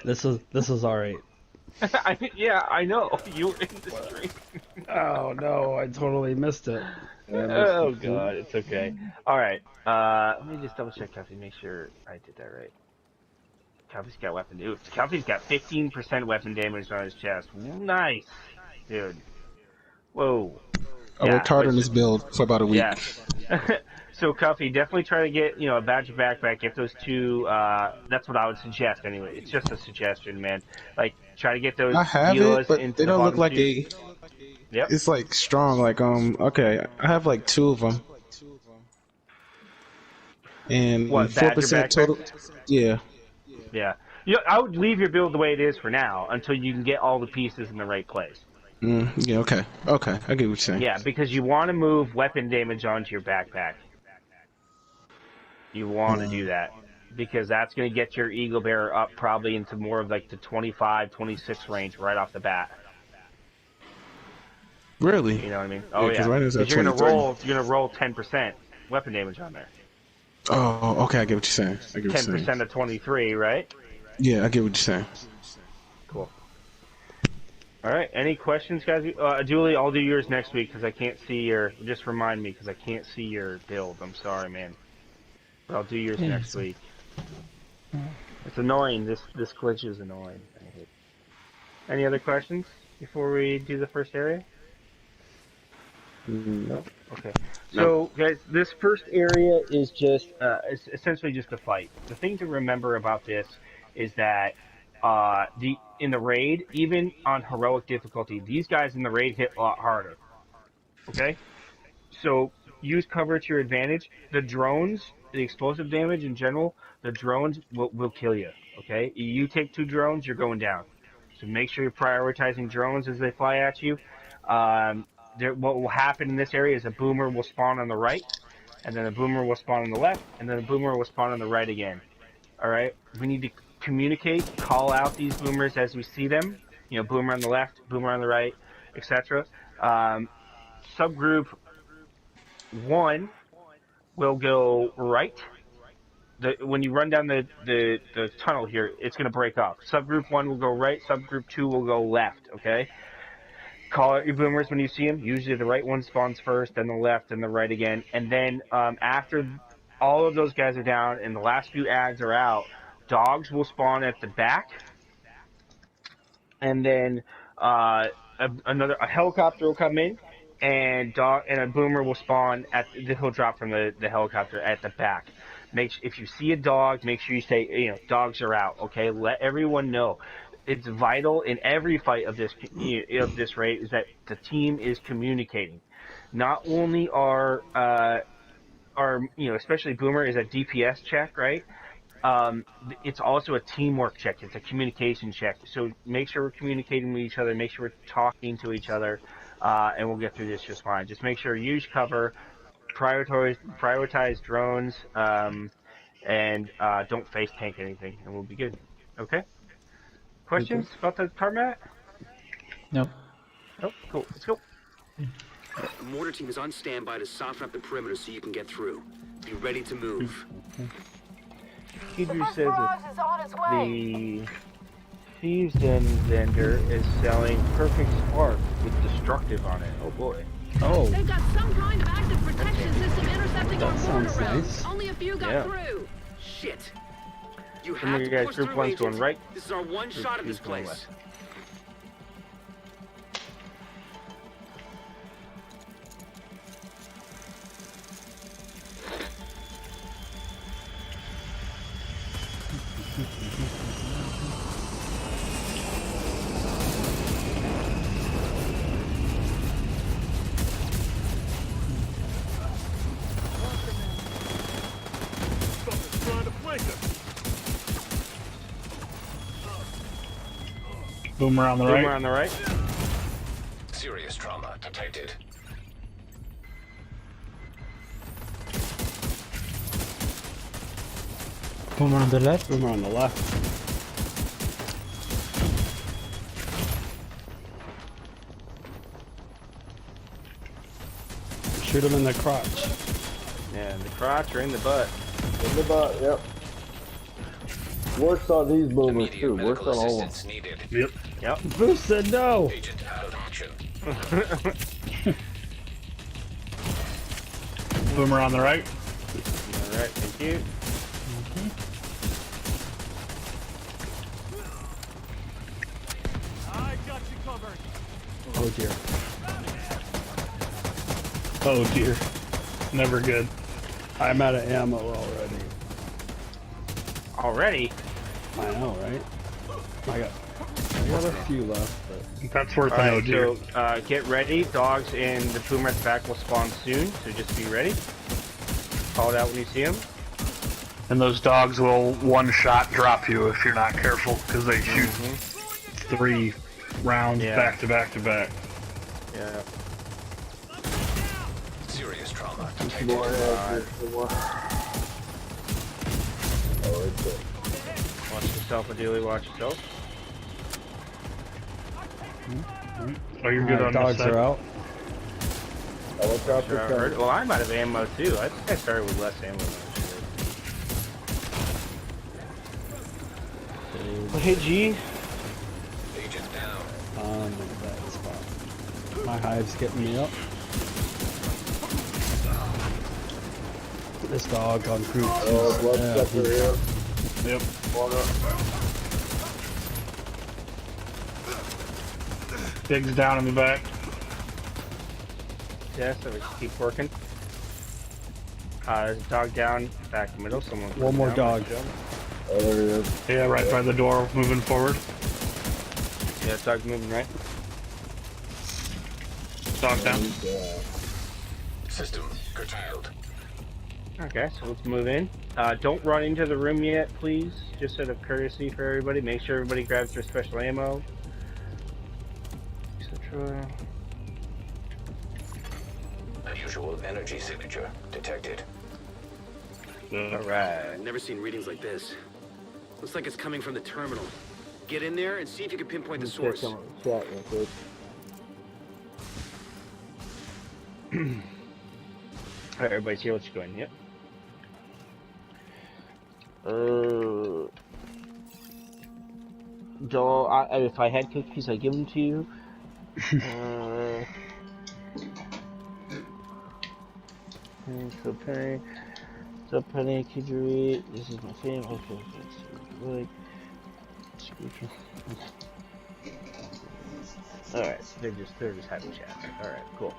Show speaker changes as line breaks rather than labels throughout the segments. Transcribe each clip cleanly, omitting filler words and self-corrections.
This is all right.
Yeah, I know. You were in the stream.
Oh no, I totally missed it. I missed
Oh
it too.
god, it's okay. All right. Let me just double check Coffee, make sure I did that right. Coffee's got weapon. Ooh, Coffee's got 15% weapon damage on his chest. Nice, dude. Whoa.
I worked
Yeah,
hard
which
on this build for about a week.
yeah. So Coffee, definitely try to get a badge backpack. Get those two. That's what I would suggest anyway. It's just a suggestion, man. Like try to get those
I have it,
healers
but
into
they
the
don't look
bottom
like
two.
a.
Yep.
It's like strong. Like okay, I have like two of them, and
What
four
badger
percent
backpack?
total. Yeah.
Yeah. I would leave your build the way it is for now until you can get all the pieces in the right place.
Yeah. Okay. Okay. I get what you're saying.
Yeah, because you want to move weapon damage onto your backpack. You want to do that because that's going to get your Eagle Bearer up probably into more of like the 25, 26 range right off the bat.
Really?
You know what I mean?
Yeah,
Oh
because
yeah,
right now it's at
because
23.
you're gonna roll 10% weapon damage on there.
Oh, okay. I get what you're saying. I get what you're saying.
10% of 23, right?
Yeah, I get what you're saying.
Cool. All right. Any questions, guys? Julie, I'll do yours next week because I can't see your. Just remind me because I can't see your build. I'm sorry, man. But I'll do yours next week. It's annoying. This glitch is annoying. I hate it. Any other questions before we do the first area? No. Okay. So, guys, this first area is just it's essentially just a fight. The thing to remember about this is that in the raid, even on heroic difficulty, these guys in the raid hit a lot harder. Okay. So use cover to your advantage. The drones, the explosive damage in general, the drones will kill you. Okay. You take 2 drones, you're going down. So make sure you're prioritizing drones as they fly at you. What will happen in this area is a boomer will spawn on the right, and then a boomer will spawn on the left, and then a boomer will spawn on the right again. All right, we need to communicate, call out these boomers as we see them. Boomer on the left, boomer on the right, etc. Subgroup 1 will go right. When you run down the tunnel here, it's going to break off. Subgroup 1 will go right. Subgroup 2 will go left. Okay. Call out your boomers when you see them. Usually the right one spawns first, then the left, and the right again. And then after all of those guys are down and the last few ads are out, dogs will spawn at the back. And then a helicopter will come in, and a boomer will spawn he'll drop from the helicopter at the back. If you see a dog, make sure you say, dogs are out. Okay, let everyone know. It's vital in every fight of this raid is that the team is communicating. Not only are especially Boomer is a DPS check, right? It's also a teamwork check. It's a communication check. So make sure we're communicating with each other. Make sure we're talking to each other, and we'll get through this just fine. Just make sure you use cover, prioritize drones, and don't face tank anything, and we'll be good. Okay. Questions about the tarmac?
Nope.
Oh, cool. Let's go.
The mortar team is on standby to soften up the perimeter so you can get through. Be ready to move.
Hebrew says that the Thieves Den vendor is selling Perfect Spark with Destructive on it. Oh boy.
Oh,
They've got some kind of active protection system intercepting our
that
mortar
sounds
rounds.
nice.
Only a few got through.
Shit. You
Some
have
of you
to
guys,
push
group
through,
1's
Agent.
going right.
This is our one
Group
shot at
2's
this
going
place.
left.
Boomer on the
Boomer
right.
on the right.
Serious trauma detected.
Boomer on the left. Boomer on the left. Shoot him in the crotch.
Yeah, in the crotch or in the butt.
In the butt, yep. Works on these boomers
Immediate
too. Works
medical
on all of them.
assistance needed.
Yep.
Boost said no.
Agent out of action.
Boomer on the right.
All right, thank you.
Oh dear.
Oh dear. Never good.
I'm out of ammo already.
Already?
I know, right? I got a few left, but
That's worth
All
an oh
right,
dear.
so get ready. Dogs and the Puma at the back will spawn soon, so just be ready. Call it out when you see them.
And those dogs will one-shot drop you if you're not careful, because they shoot 3 rounds back to back to back.
Yeah.
Serious trauma detected.
More more. Oh, it's good.
Watch yourself, Adelie, watch yourself.
Oh, you're good on this
dogs
side.
are out.
Oh, watch out for
Sure, I heard- well, I'm out of ammo too. I think I started with less ammo than I should. Well, hey, G.
Agent down.
I'm in a bad spot. My hive's getting me up. This dog on croup.
Oh, bloodsucker here.
Yep. Big's down in the back.
Yeah, so we just keep working. There's a dog down back in the middle. Someone.
One more dog.
Oh, there he is.
Yeah, right by the door, moving forward.
Yeah, dog's moving right.
Dog down.
System curtailed.
Okay, so let's move in. Don't run into the room yet, please. Just out of courtesy for everybody. Make sure everybody grabs their special ammo. Etc.
Unusual energy signature detected.
Alright.
I've never seen readings like this. Looks like it's coming from the terminal. Get in there and see if you can pinpoint the source.
Chat real quick.
Alright, everybody see what you're going. Yep. Joel, if I had cookies, I'd give them to you. So Penny, could you read? This is my favorite. Okay, alright, they're just having chat. Alright, cool.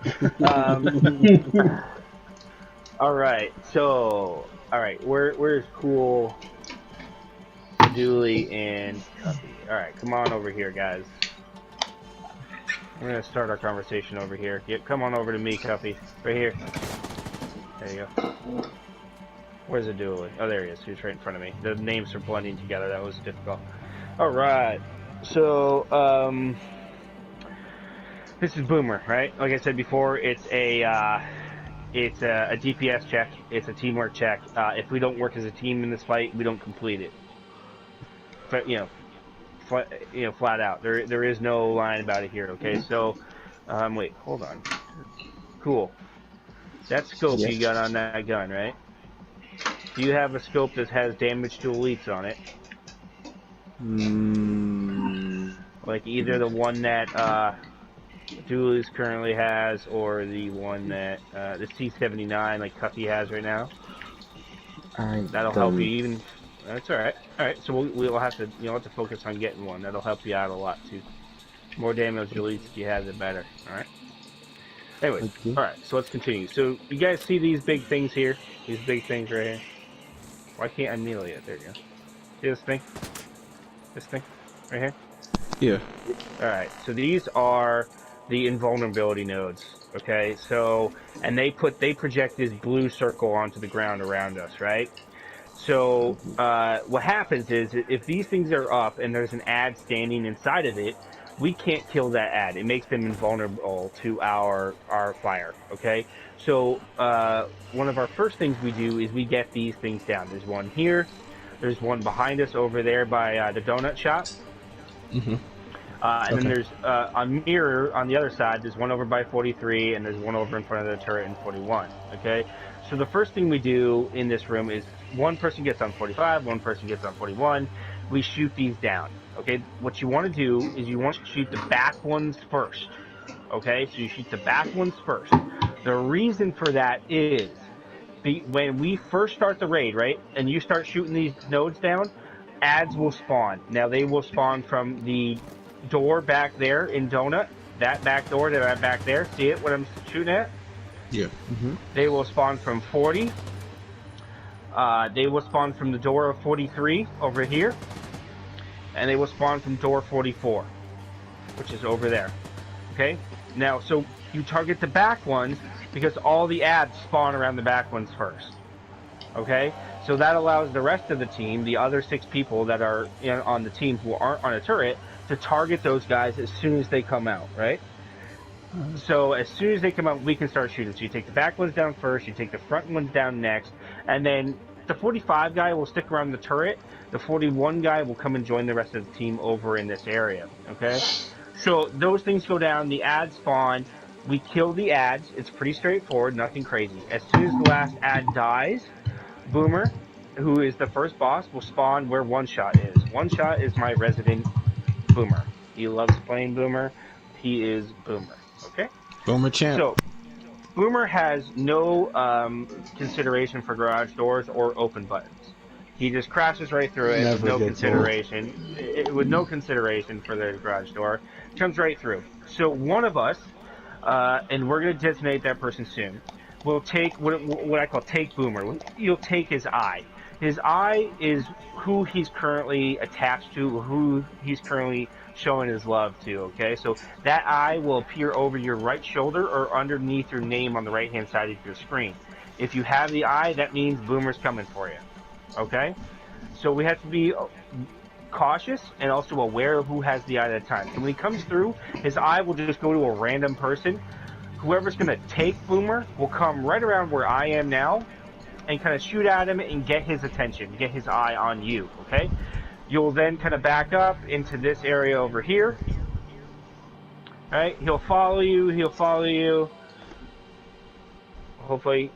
Alright, so where's Cool, Dooley, and Cuffy? Alright, come on over here, guys. We're gonna start our conversation over here. Yep, come on over to me, Cuffy. Right here. There you go. Where's the Dooley? Oh, there he is. He was right in front of me. The names are blending together. That was difficult. Alright, so, this is Boomer, right? Like I said before, it's a DPS check. It's a teamwork check. If we don't work as a team in this fight, we don't complete it. But flat out. There is no line about it here. Okay, so wait, hold on. Cool. That scope you got on that gun, right? Do you have a scope that has damage to elites on it? Like either the one that Dooley's currently has, or the one that the C79 like Cuffy has right now. That'll help you even. That's all right. All right, so we'll have to have to focus on getting one. That'll help you out a lot too. More damage elites if you have, the better. All right. Anyways, all right. So let's continue. So you guys see these big things here? These big things right here. Why can't I kneel it? There you go. See this thing? This thing right here.
Yeah.
All right. So these are the invulnerability nodes. Okay. So and they project this blue circle onto the ground around us, right? So what happens is if these things are up and there's an ad standing inside of it, we can't kill that ad. It makes them invulnerable to our fire. Okay. So one of our first things we do is we get these things down. There's one here. There's one behind us over there by the donut shop. And then there's a mirror on the other side. There's one over by 43, and there's one over in front of the turret in 41. Okay, so the first thing we do in this room is one person gets on 45, one person gets on 41. we shoot these down. Okay, what you want to do is you want to shoot the back ones first. Okay, so you shoot the back ones first. The reason for that is when we first start the raid, right, and you start shooting these nodes down, ads will spawn. Now they will spawn from the door back there in Donut, that back door that I'm back there. See it when I'm shooting at?
Yeah.
They will spawn from 40. They will spawn from the door of 43 over here. And they will spawn from door 44, which is over there. Okay? Now, so you target the back ones because all the ads spawn around the back ones first. Okay? So that allows the rest of the team, the other 6 people that are on the team who aren't on a turret, to target those guys as soon as they come out, right? So as soon as they come out, we can start shooting. So you take the back ones down first, you take the front ones down next, and then the 45 guy will stick around the turret. The 41 guy will come and join the rest of the team over in this area, okay? So those things go down, the ads spawn, we kill the ads. It's pretty straightforward, nothing crazy. As soon as the last ad dies, Boomer, who is the first boss, will spawn where One Shot is. One Shot is my resident Boomer. He loves playing Boomer. He is Boomer. Okay?
Boomer champ.
So, Boomer has no consideration for garage doors or open buttons. He just crashes right through it with no consideration. With no consideration for the garage door, comes right through. So one of us, and we're going to detonate that person soon, will take what I call take Boomer. You'll take his eye. His eye is who he's currently attached to, who he's currently showing his love to, okay? So that eye will appear over your right shoulder or underneath your name on the right-hand side of your screen. If you have the eye, that means Boomer's coming for you, okay? So we have to be cautious and also aware of who has the eye at a time. So when he comes through, his eye will just go to a random person. Whoever's going to take Boomer will come right around where I am now and kind of shoot at him and get his attention, get his eye on you, okay? You'll then kind of back up into this area over here. All right, he'll follow you. Hopefully,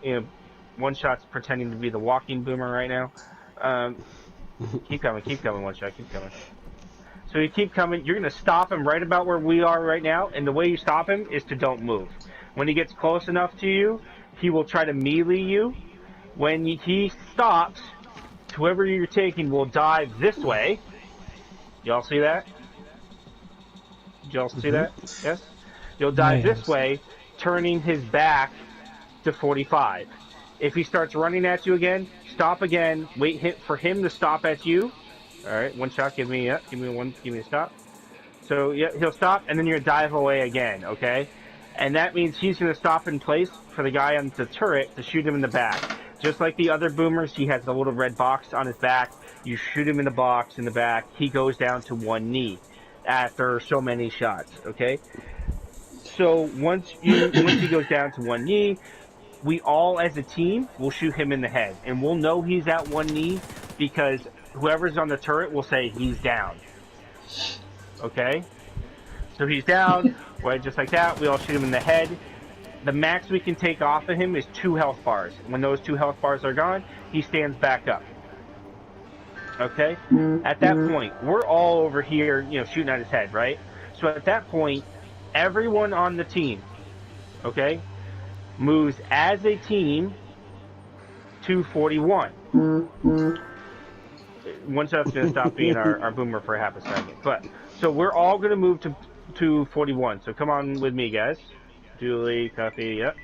One Shot's pretending to be the walking Boomer right now. Keep coming, One Shot, keep coming. So you keep coming, you're going to stop him right about where we are right now, and the way you stop him is to don't move. When he gets close enough to you, he will try to melee you. When he stops, whoever you're taking will dive this way. Y'all see that? Did y'all see that? Yes? You'll dive this way, turning his back to 45. If he starts running at you again, stop again, wait for him to stop at you. Alright, One Shot, give me a stop. So yeah, he'll stop, and then you're dive away again, okay? And that means he's going to stop in place for the guy on the turret to shoot him in the back. Just like the other Boomers, he has the little red box on his back. You shoot him in the box in the back, he goes down to one knee after so many shots, okay? So once he goes down to one knee, we all as a team will shoot him in the head. And we'll know he's at one knee because whoever's on the turret will say he's down. Okay? So he's down, right, just like that. We all shoot him in the head. The max we can take off of him is 2 health bars. When those 2 health bars are gone, he stands back up. Okay? At that point, we're all over here, shooting at his head, right? So at that point, everyone on the team, okay, moves as a team to 41. One Shot's going to stop being our Boomer for half a second. But so we're all going to move to 41. So come on with me, guys. Julie, Cuffy, yep.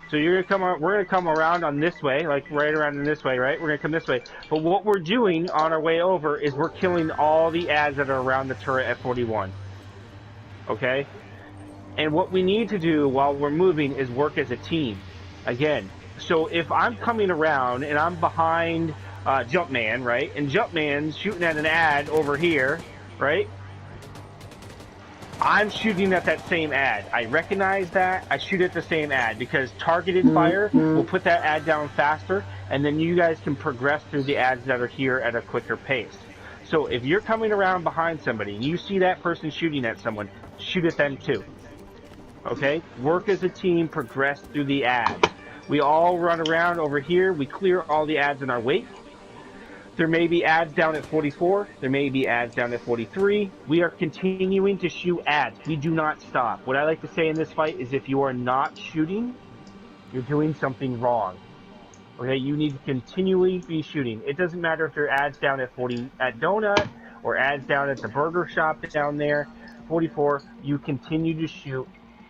So you're gonna come. We're gonna come around on this way, like right around in this way, right? We're gonna come this way. But what we're doing on our way over is we're killing all the ads that are around the turret at 41. Okay. And what we need to do while we're moving is work as a team. Again. So if I'm coming around and I'm behind Jumpman, right? And Jumpman's shooting at an ad over here, right? I'm shooting at that same ad. I recognize that. I shoot at the same ad because targeted fire will put that ad down faster, and then you guys can progress through the ads that are here at a quicker pace. So if you're coming around behind somebody and you see that person shooting at someone, shoot at them too. Okay? Work as a team, progress through the ads. We all run around over here. We clear all the ads in our wake. There may be ads down at 44. There may be ads down at 43. We are continuing to shoot ads. We do not stop. What I like to say in this fight is if you are not shooting, you're doing something wrong. Okay, you need to continually be shooting. It doesn't matter if there are ads down at 40 at Donut or ads down at the burger shop down there, 44. You continue to shoot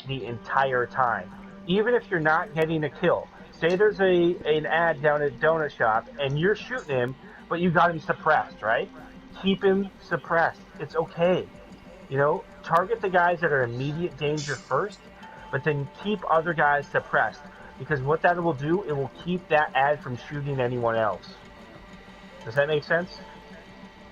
the entire time, even if you're not getting a kill. Say there's an ad down at Donut Shop and you're shooting him, but you got him suppressed, right? Keep him suppressed. It's okay. You know, target the guys that are immediate danger first, but then keep other guys suppressed. Because what that will do, it will keep that ad from shooting anyone else. Does that make sense?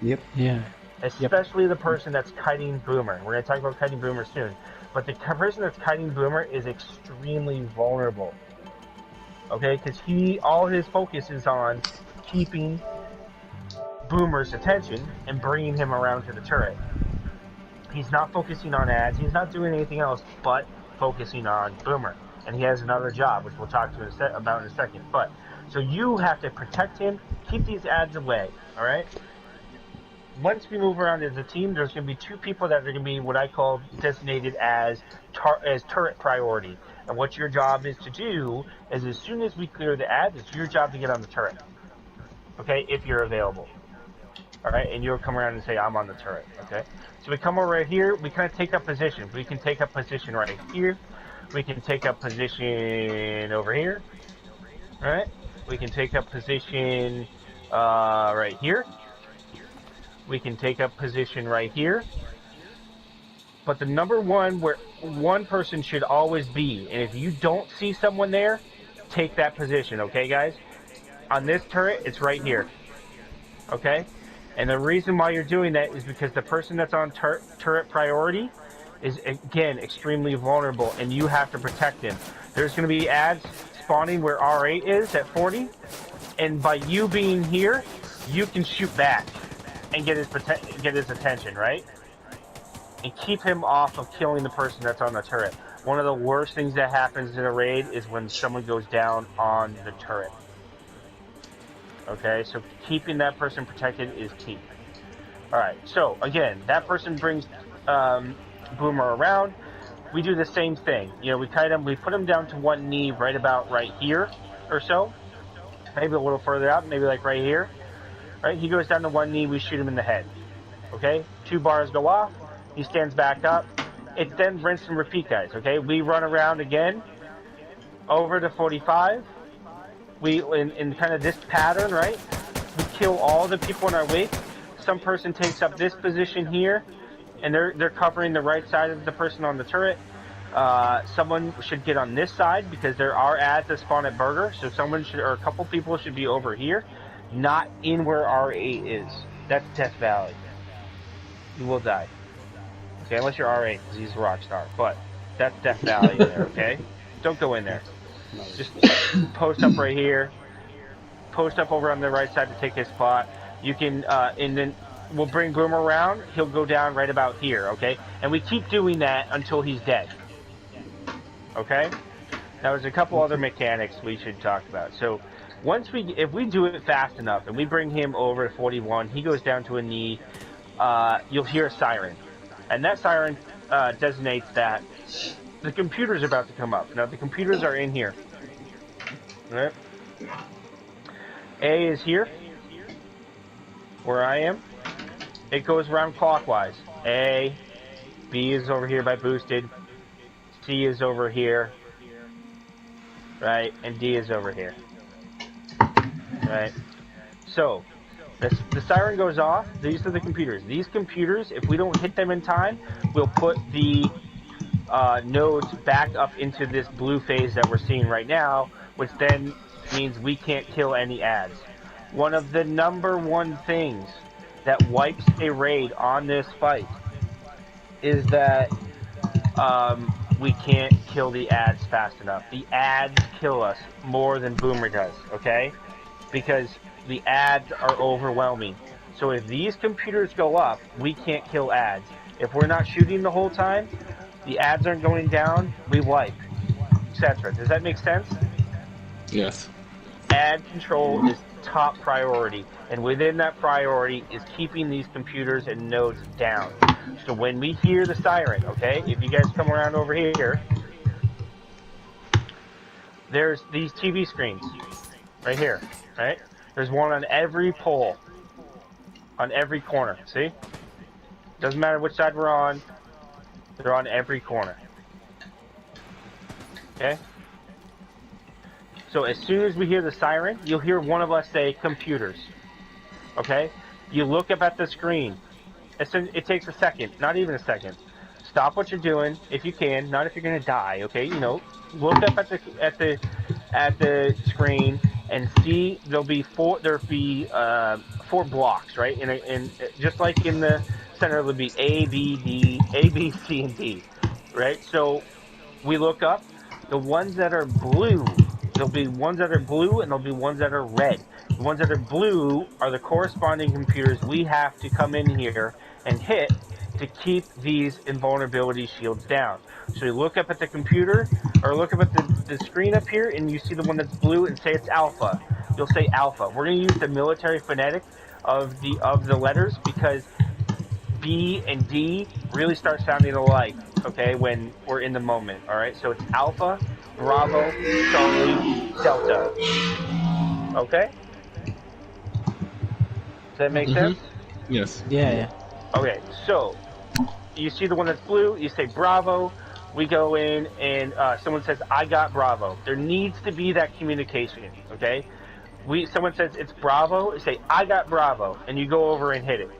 Yep.
Yeah.
Especially the person that's kiting Boomer. We're going to talk about kiting Boomer soon. But the person that's kiting Boomer is extremely vulnerable. Okay? Because all his focus is on keeping Boomer's attention and bringing him around to the turret. He's not focusing on ads. He's not doing anything else but focusing on Boomer. And he has another job, which we'll talk to about in a second. But so you have to protect him, keep these ads away. All right. Once we move around as a team, there's going to be 2 people that are going to be what I call designated as turret priority. And what your job is to do is, as soon as we clear the ads, it's your job to get on the turret. Okay, if you're available. All right, and you'll come around and say, I'm on the turret. Okay. So we come over right here. We kind of take up position. We can take up position right here. We can take up position over here. All right. We can take up position right here. We can take up position right here. But the number one where one person should always be, and if you don't see someone there, take that position, okay, guys? On this turret, it's right here. Okay? And the reason why you're doing that is because the person that's on turret priority is, again, extremely vulnerable, and you have to protect him. There's going to be ads spawning where R8 is at 40, and by you being here, you can shoot back and get his attention, right? And keep him off of killing the person that's on the turret. One of the worst things that happens in a raid is when someone goes down on the turret. Okay, so keeping that person protected is key. Alright, so again, that person brings Boomer around. We do the same thing. You know, we kite him, we put him down to one knee right about right here or so. Maybe a little further out, maybe like right here. Right, he goes down to one knee, we shoot him in the head. Okay, 2 bars go off, he stands back up. It then rinse and repeat, guys, okay? We run around again, over to 45. We, in kind of this pattern, right? We kill all the people in our wake. Some person takes up this position here, and they're covering the right side of the person on the turret. Someone should get on this side because there are ads that spawn at Burger, so someone should, or a couple people should be over here. Not in where R8 is. That's Death Valley. You will die. Okay, unless you're R8, because he's a Rockstar. But that's Death Valley in there, okay? Don't go in there. Just post up right here. Post up over on the right side to take his spot. You can, and then we'll bring Boomer around. He'll go down right about here, okay? And we keep doing that until he's dead. Okay? Now, there's a couple other mechanics we should talk about. So, if we do it fast enough and we bring him over to 41, he goes down to a knee, you'll hear a siren. And that siren designates that the computer's about to come up. Now, the computers are in here. All right? A is here, where I am. It goes around clockwise. A, B is over here by boosted, C is over here, right, and D is over here. Right. So, the siren goes off. These are the computers. These computers, if we don't hit them in time, we'll put the nodes back up into this blue phase that we're seeing right now, which then means we can't kill any ads. One of the number one things that wipes a raid on this fight is that we can't kill the ads fast enough. The ads kill us more than Boomer does, okay? Because the ads are overwhelming. So if these computers go up, we can't kill ads. If we're not shooting the whole time, the ads aren't going down, we wipe, etc. Does that make sense?
Yes.
Ad control is top priority, and within that priority is keeping these computers and nodes down. So when we hear the siren, okay, if you guys come around over here, there's these TV screens right here, right? There's one on every pole, on every corner. See? Doesn't matter which side we're on, they're on every corner. Okay? So as soon as we hear the siren, you'll hear one of us say computers. Okay? You look up at the screen. It takes a second, not even a second. Stop what you're doing if you can, not if you're gonna die. Okay? You know, look up at the screen and see there'll be four blocks, right? And just like in the center, there'll be A, B, C, and D, right? So we look up. The ones that are blue, there'll be ones that are blue and there'll be ones that are red. The ones that are blue are the corresponding computers we have to come in here and hit to keep these invulnerability shields down. So you look up at the computer, or look up at the screen up here, and you see the one that's blue and say it's alpha. You'll say alpha. We're going to use the military phonetic of the letters because B and D really start sounding alike, okay, when we're in the moment, all right? So it's Alpha, Bravo, Charlie, Delta. Okay? Does that make sense?
Yes.
Yeah.
Okay, so you see the one that's blue, you say Bravo, we go in and someone says, I got Bravo. There needs to be that communication, okay? Someone says it's Bravo, you say, I got Bravo, and you go over and hit it,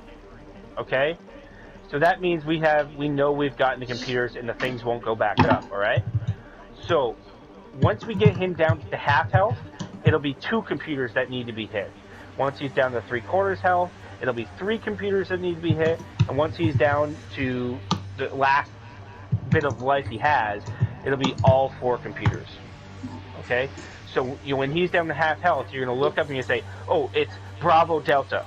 okay? So that means we know we've gotten the computers and the things won't go back up, all right? So once we get him down to half health, it'll be 2 computers that need to be hit. Once he's down to 3/4 health, it'll be 3 computers that need to be hit. And once he's down to the last bit of life he has, it'll be all 4 computers, okay? So when he's down to half health, you're going to look up and you say, oh, it's Bravo Delta.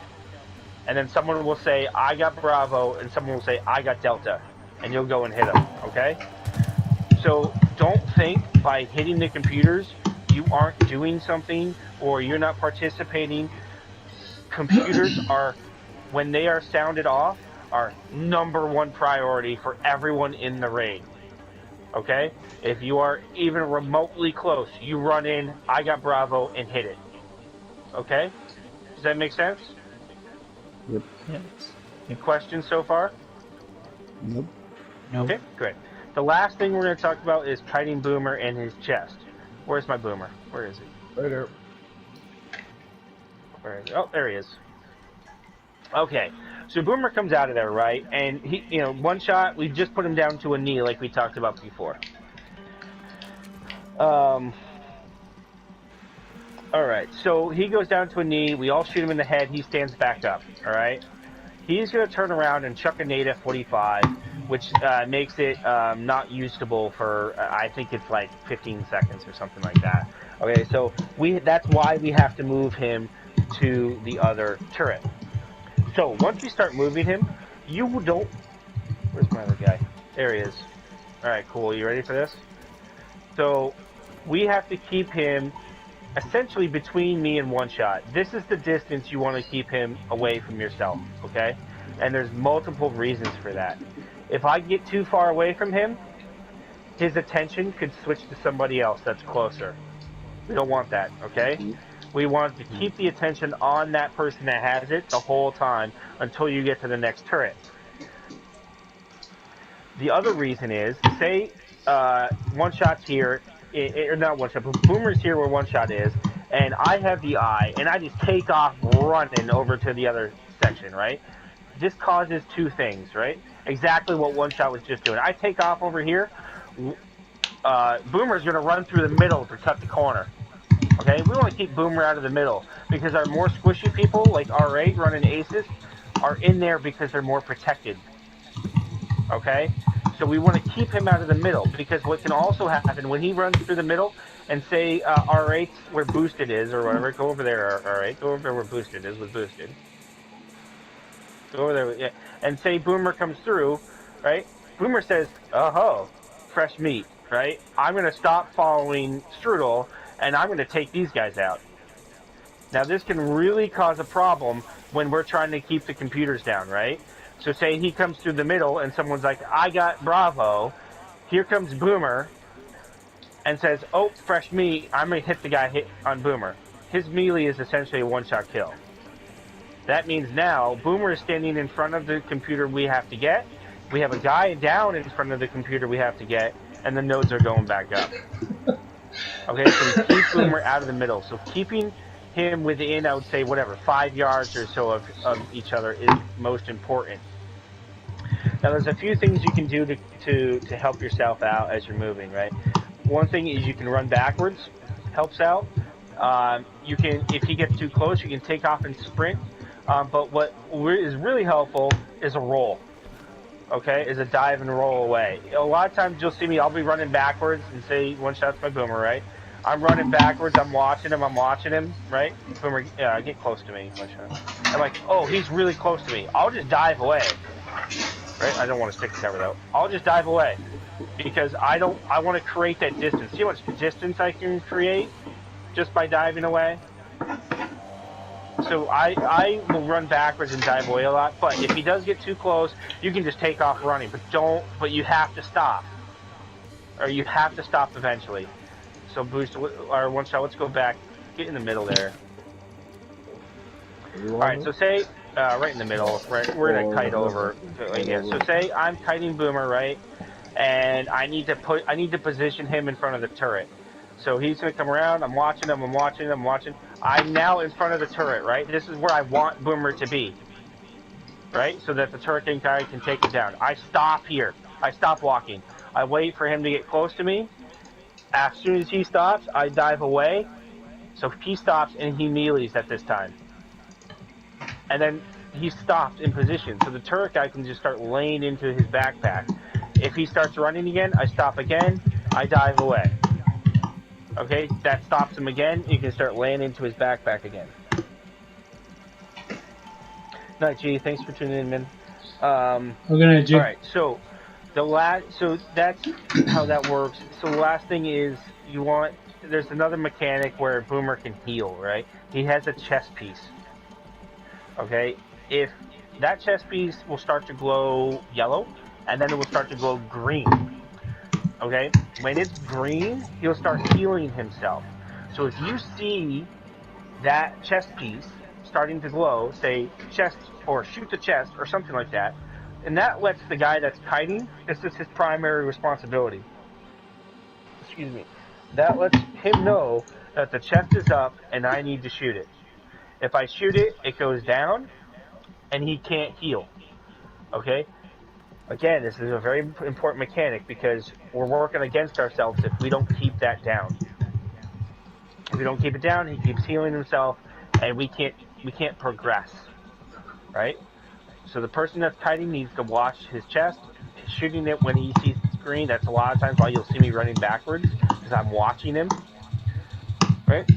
And then someone will say, I got Bravo, and someone will say, I got Delta. And you'll go and hit them, okay? So don't think by hitting the computers you aren't doing something or you're not participating. Computers are, when they are sounded off, are #1 priority for everyone in the raid, okay? If you are even remotely close, you run in, I got Bravo, and hit it, okay? Does that make sense?
Yep.
Yes.
Questions so far?
Nope.
No.
Okay, good. The last thing we're going to talk about is kiting Boomer and his chest. Where's my Boomer? Where is he?
Right here.
Where is he? Oh, there he is. Okay, so Boomer comes out of there, right? And he, one shot, we just put him down to a knee like we talked about before. Alright, so he goes down to a knee, we all shoot him in the head, he stands back up, alright? He's going to turn around and chuck a nade at 45, which makes it not usable for, I think it's like 15 seconds or something like that. Okay, so that's why we have to move him to the other turret. So once we start moving him, you don't... Where's my other guy? There he is. Alright, cool, you ready for this? So we have to keep him essentially between me and one shot. This is the distance you want to keep him away from yourself, okay? And there's multiple reasons for that. If I get too far away from him, his attention could switch to somebody else that's closer. We don't want that, okay? We want to keep the attention on that person that has it the whole time until you get to the next turret. The other reason is, say one shot's here, or not one shot, but Boomer's here where one shot is, and I have the eye, and I just take off running over to the other section, right? This causes 2 things, right? Exactly what one shot was just doing. I take off over here, Boomer's going to run through the middle to cut the corner. Okay, we want to keep Boomer out of the middle because our more squishy people, like R8 running aces, are in there because they're more protected. Okay? So we want to keep him out of the middle because what can also happen when he runs through the middle and say R8 where boosted is or whatever, go over there, R8, go over there where boosted is with boosted. Go over there, yeah. And say Boomer comes through, right? Boomer says, oh, fresh meat, right? I'm going to stop following Strudel and I'm going to take these guys out. Now this can really cause a problem when we're trying to keep the computers down, right? So say he comes through the middle and someone's like, I got Bravo. Here comes Boomer and says, oh, fresh meat, I'm going to hit the guy hit on Boomer. His melee is essentially a one-shot kill. That means now Boomer is standing in front of the computer we have to get. We have a guy down in front of the computer we have to get, and the nodes are going back up. Okay, so we keep Boomer out of the middle. So keeping him within, I would say, whatever, 5 yards or so of each other is most important. Now, there's a few things you can do to help yourself out as you're moving, right? One thing is you can run backwards, helps out. You can, if he gets too close, you can take off and sprint. But what is really helpful is a roll. Okay, is a dive and roll away. A lot of times you'll see me, I'll be running backwards and say one shot's my Boomer, right? I'm running backwards, I'm watching him, right? Boomer, get close to me, one shot. I'm like, oh, he's really close to me. I'll just dive away. Right? I don't want to stick together though. I'll just dive away. Because I want to create that distance. See how much distance I can create just by diving away? So I will run backwards and dive away a lot, but if he does get too close, you can just take off running, but you have to stop. Or you have to stop eventually. So boost, or one shot, let's go back, get in the middle there. Alright, so say, right in the middle, right, we're gonna kite over, yeah, so say I'm kiting Boomer, right, and I need to position him in front of the turret. So he's going to come around, I'm watching him. I'm now in front of the turret, right? This is where I want Boomer to be, right? So that the turret guy can take him down. I stop here. I stop walking. I wait for him to get close to me. As soon as he stops, I dive away. So he stops and he melees at this time. And then he stops in position. So the turret guy can just start laying into his backpack. If he starts running again, I stop again. I dive away. Okay, that stops him again. You can start laying into his backpack again. Night G, thanks for tuning in, man.
Okay, Night G.
All right, so that's how that works. So the last thing is there's another mechanic where Boomer can heal, right? He has a chest piece. Okay, if that chest piece will start to glow yellow, and then it will start to glow green. Okay, when it's green, he'll start healing himself. So if you see that chest piece starting to glow, say chest or shoot the chest or something like that, and that lets the guy that's kiting, this is his primary responsibility. Excuse me. That lets him know that the chest is up and I need to shoot it. If I shoot it, it goes down and he can't heal. Okay? Again, this is a very important mechanic because we're working against ourselves if we don't keep that down. If we don't keep it down, he keeps healing himself, and we can't progress, right? So the person that's kiting needs to watch his chest, shooting it when he sees green. That's a lot of times why you'll see me running backwards because I'm watching him, right?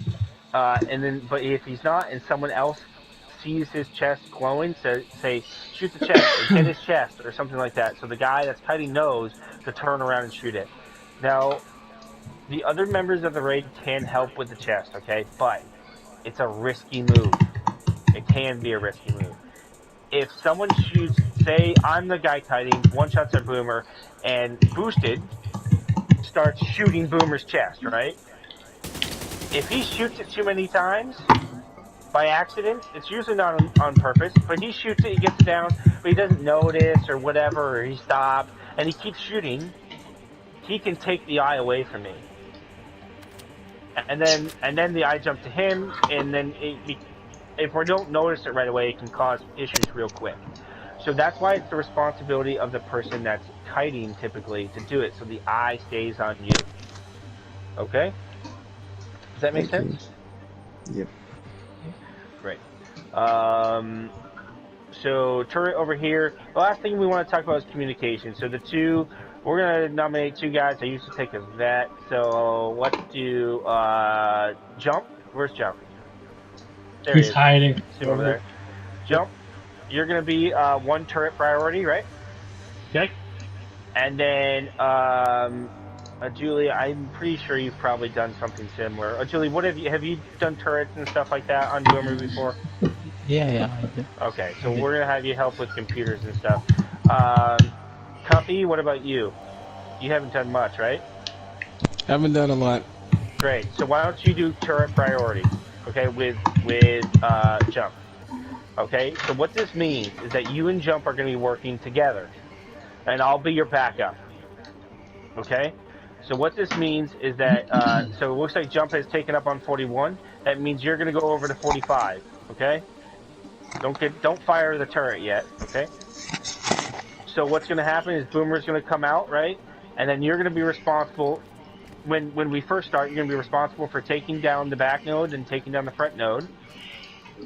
But if he's not, and someone else sees his chest glowing, say shoot the chest or hit his chest or something like that, so the guy that's kiting knows to turn around and shoot it. Now, the other members of the raid can help with the chest, okay, but it's a risky move. It can be a risky move. If someone shoots, say I'm the guy kiting, one shot's at Boomer, and Boosted starts shooting Boomer's chest, right? If he shoots it too many times by accident, it's usually not on purpose, but he shoots it, he gets down, but he doesn't notice or whatever, or he stopped, and he keeps shooting, he can take the eye away from me. And then the eye jump to him, and then if we don't notice it right away, it can cause issues real quick. So that's why it's the responsibility of the person that's kiting typically to do it, so the eye stays on you. Okay? Does that make sense?
Yep.
Great. So turret over here. The last thing we want to talk about is communication. So we're gonna nominate 2 guys. I used to take a vet. So let's do Jump. Where's Jump? There
He's hiding.
See him over there. Jump. You're gonna be 1 turret priority, right?
Okay.
And then Julie, I'm pretty sure you've probably done something similar. Julie, what have you done turrets and stuff like that on Boomer before?
Yeah, I did.
Okay, so we're gonna have you help with computers and stuff. Cuffy, what about you? You haven't done much, right?
Haven't done a lot.
Great. So why don't you do turret priority? Okay, with Jump. Okay. So what this means is that you and Jump are going to be working together, and I'll be your backup. Okay. So what this means is that so it looks like Jump has taken up on 41. That means you're going to go over to 45. Okay. Don't fire the turret yet. Okay. So what's going to happen is Boomer's going to come out, right? And then you're going to be responsible. When we first start, you're going to be responsible for taking down the back node and taking down the front node,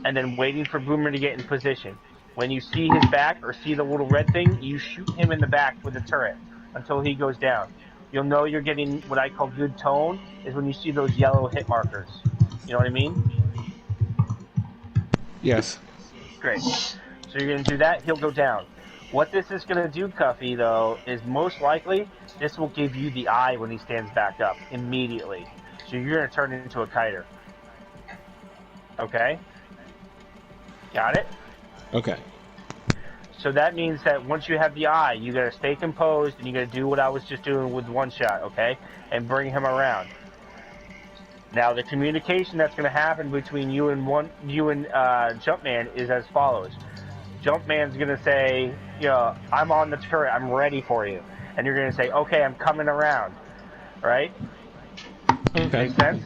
and then waiting for Boomer to get in position. When you see his back or see the little red thing, you shoot him in the back with the turret until he goes down. You'll know you're getting what I call good tone is when you see those yellow hit markers. You know what I mean?
Yes.
Great. So you're going to do that, he'll go down. What this is going to do, Cuffy, though, is most likely this will give you the eye when he stands back up immediately. So you're going to turn it into a kiter. Okay? Got it?
Okay.
So that means that once you have the eye, you got to stay composed and you got to do what I was just doing with one shot, okay? And bring him around. Now, the communication that's going to happen between you and Jumpman is as follows. Jumpman's going to say, I'm on the turret, I'm ready for you. And you're going to say, okay, I'm coming around. Right?
Okay.
Make sense?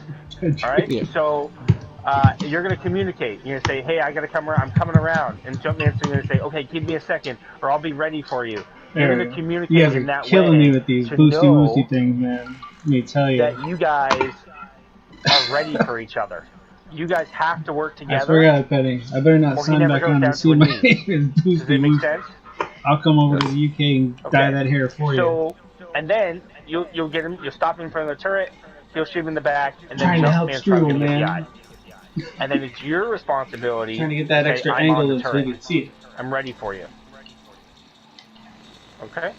All right?
Yeah.
So, you're going to communicate. You're going to say, hey, I got to come around, I'm coming around. And Jumpman's going to say, okay, give me a second, or I'll be ready for you. You're going to communicate
you guys
in
are
that
killing
way
me with these
to
boosty
know
woosty things, man. Let me tell you.
that you guys are ready for each other. You guys have to work together.
I swear to God, Petty, I better not
Or he
sign
never
back
goes
on
down
and see
to a
my
knee.
name is
Does it
boosty
make
woosty.
sense?
I'll come over to the UK and dye that hair for you.
So, and then you'll get him. You'll stop him in front of the turret. He'll shoot him in the back, and then
Trying to help
Jumpman's probably
Strudel,
gonna get the
man.
eye. And then it's your responsibility.
Trying to get that
to say,
extra
I'm on
angle
the
so
turret.
you can see it.
I'm ready for you. Okay.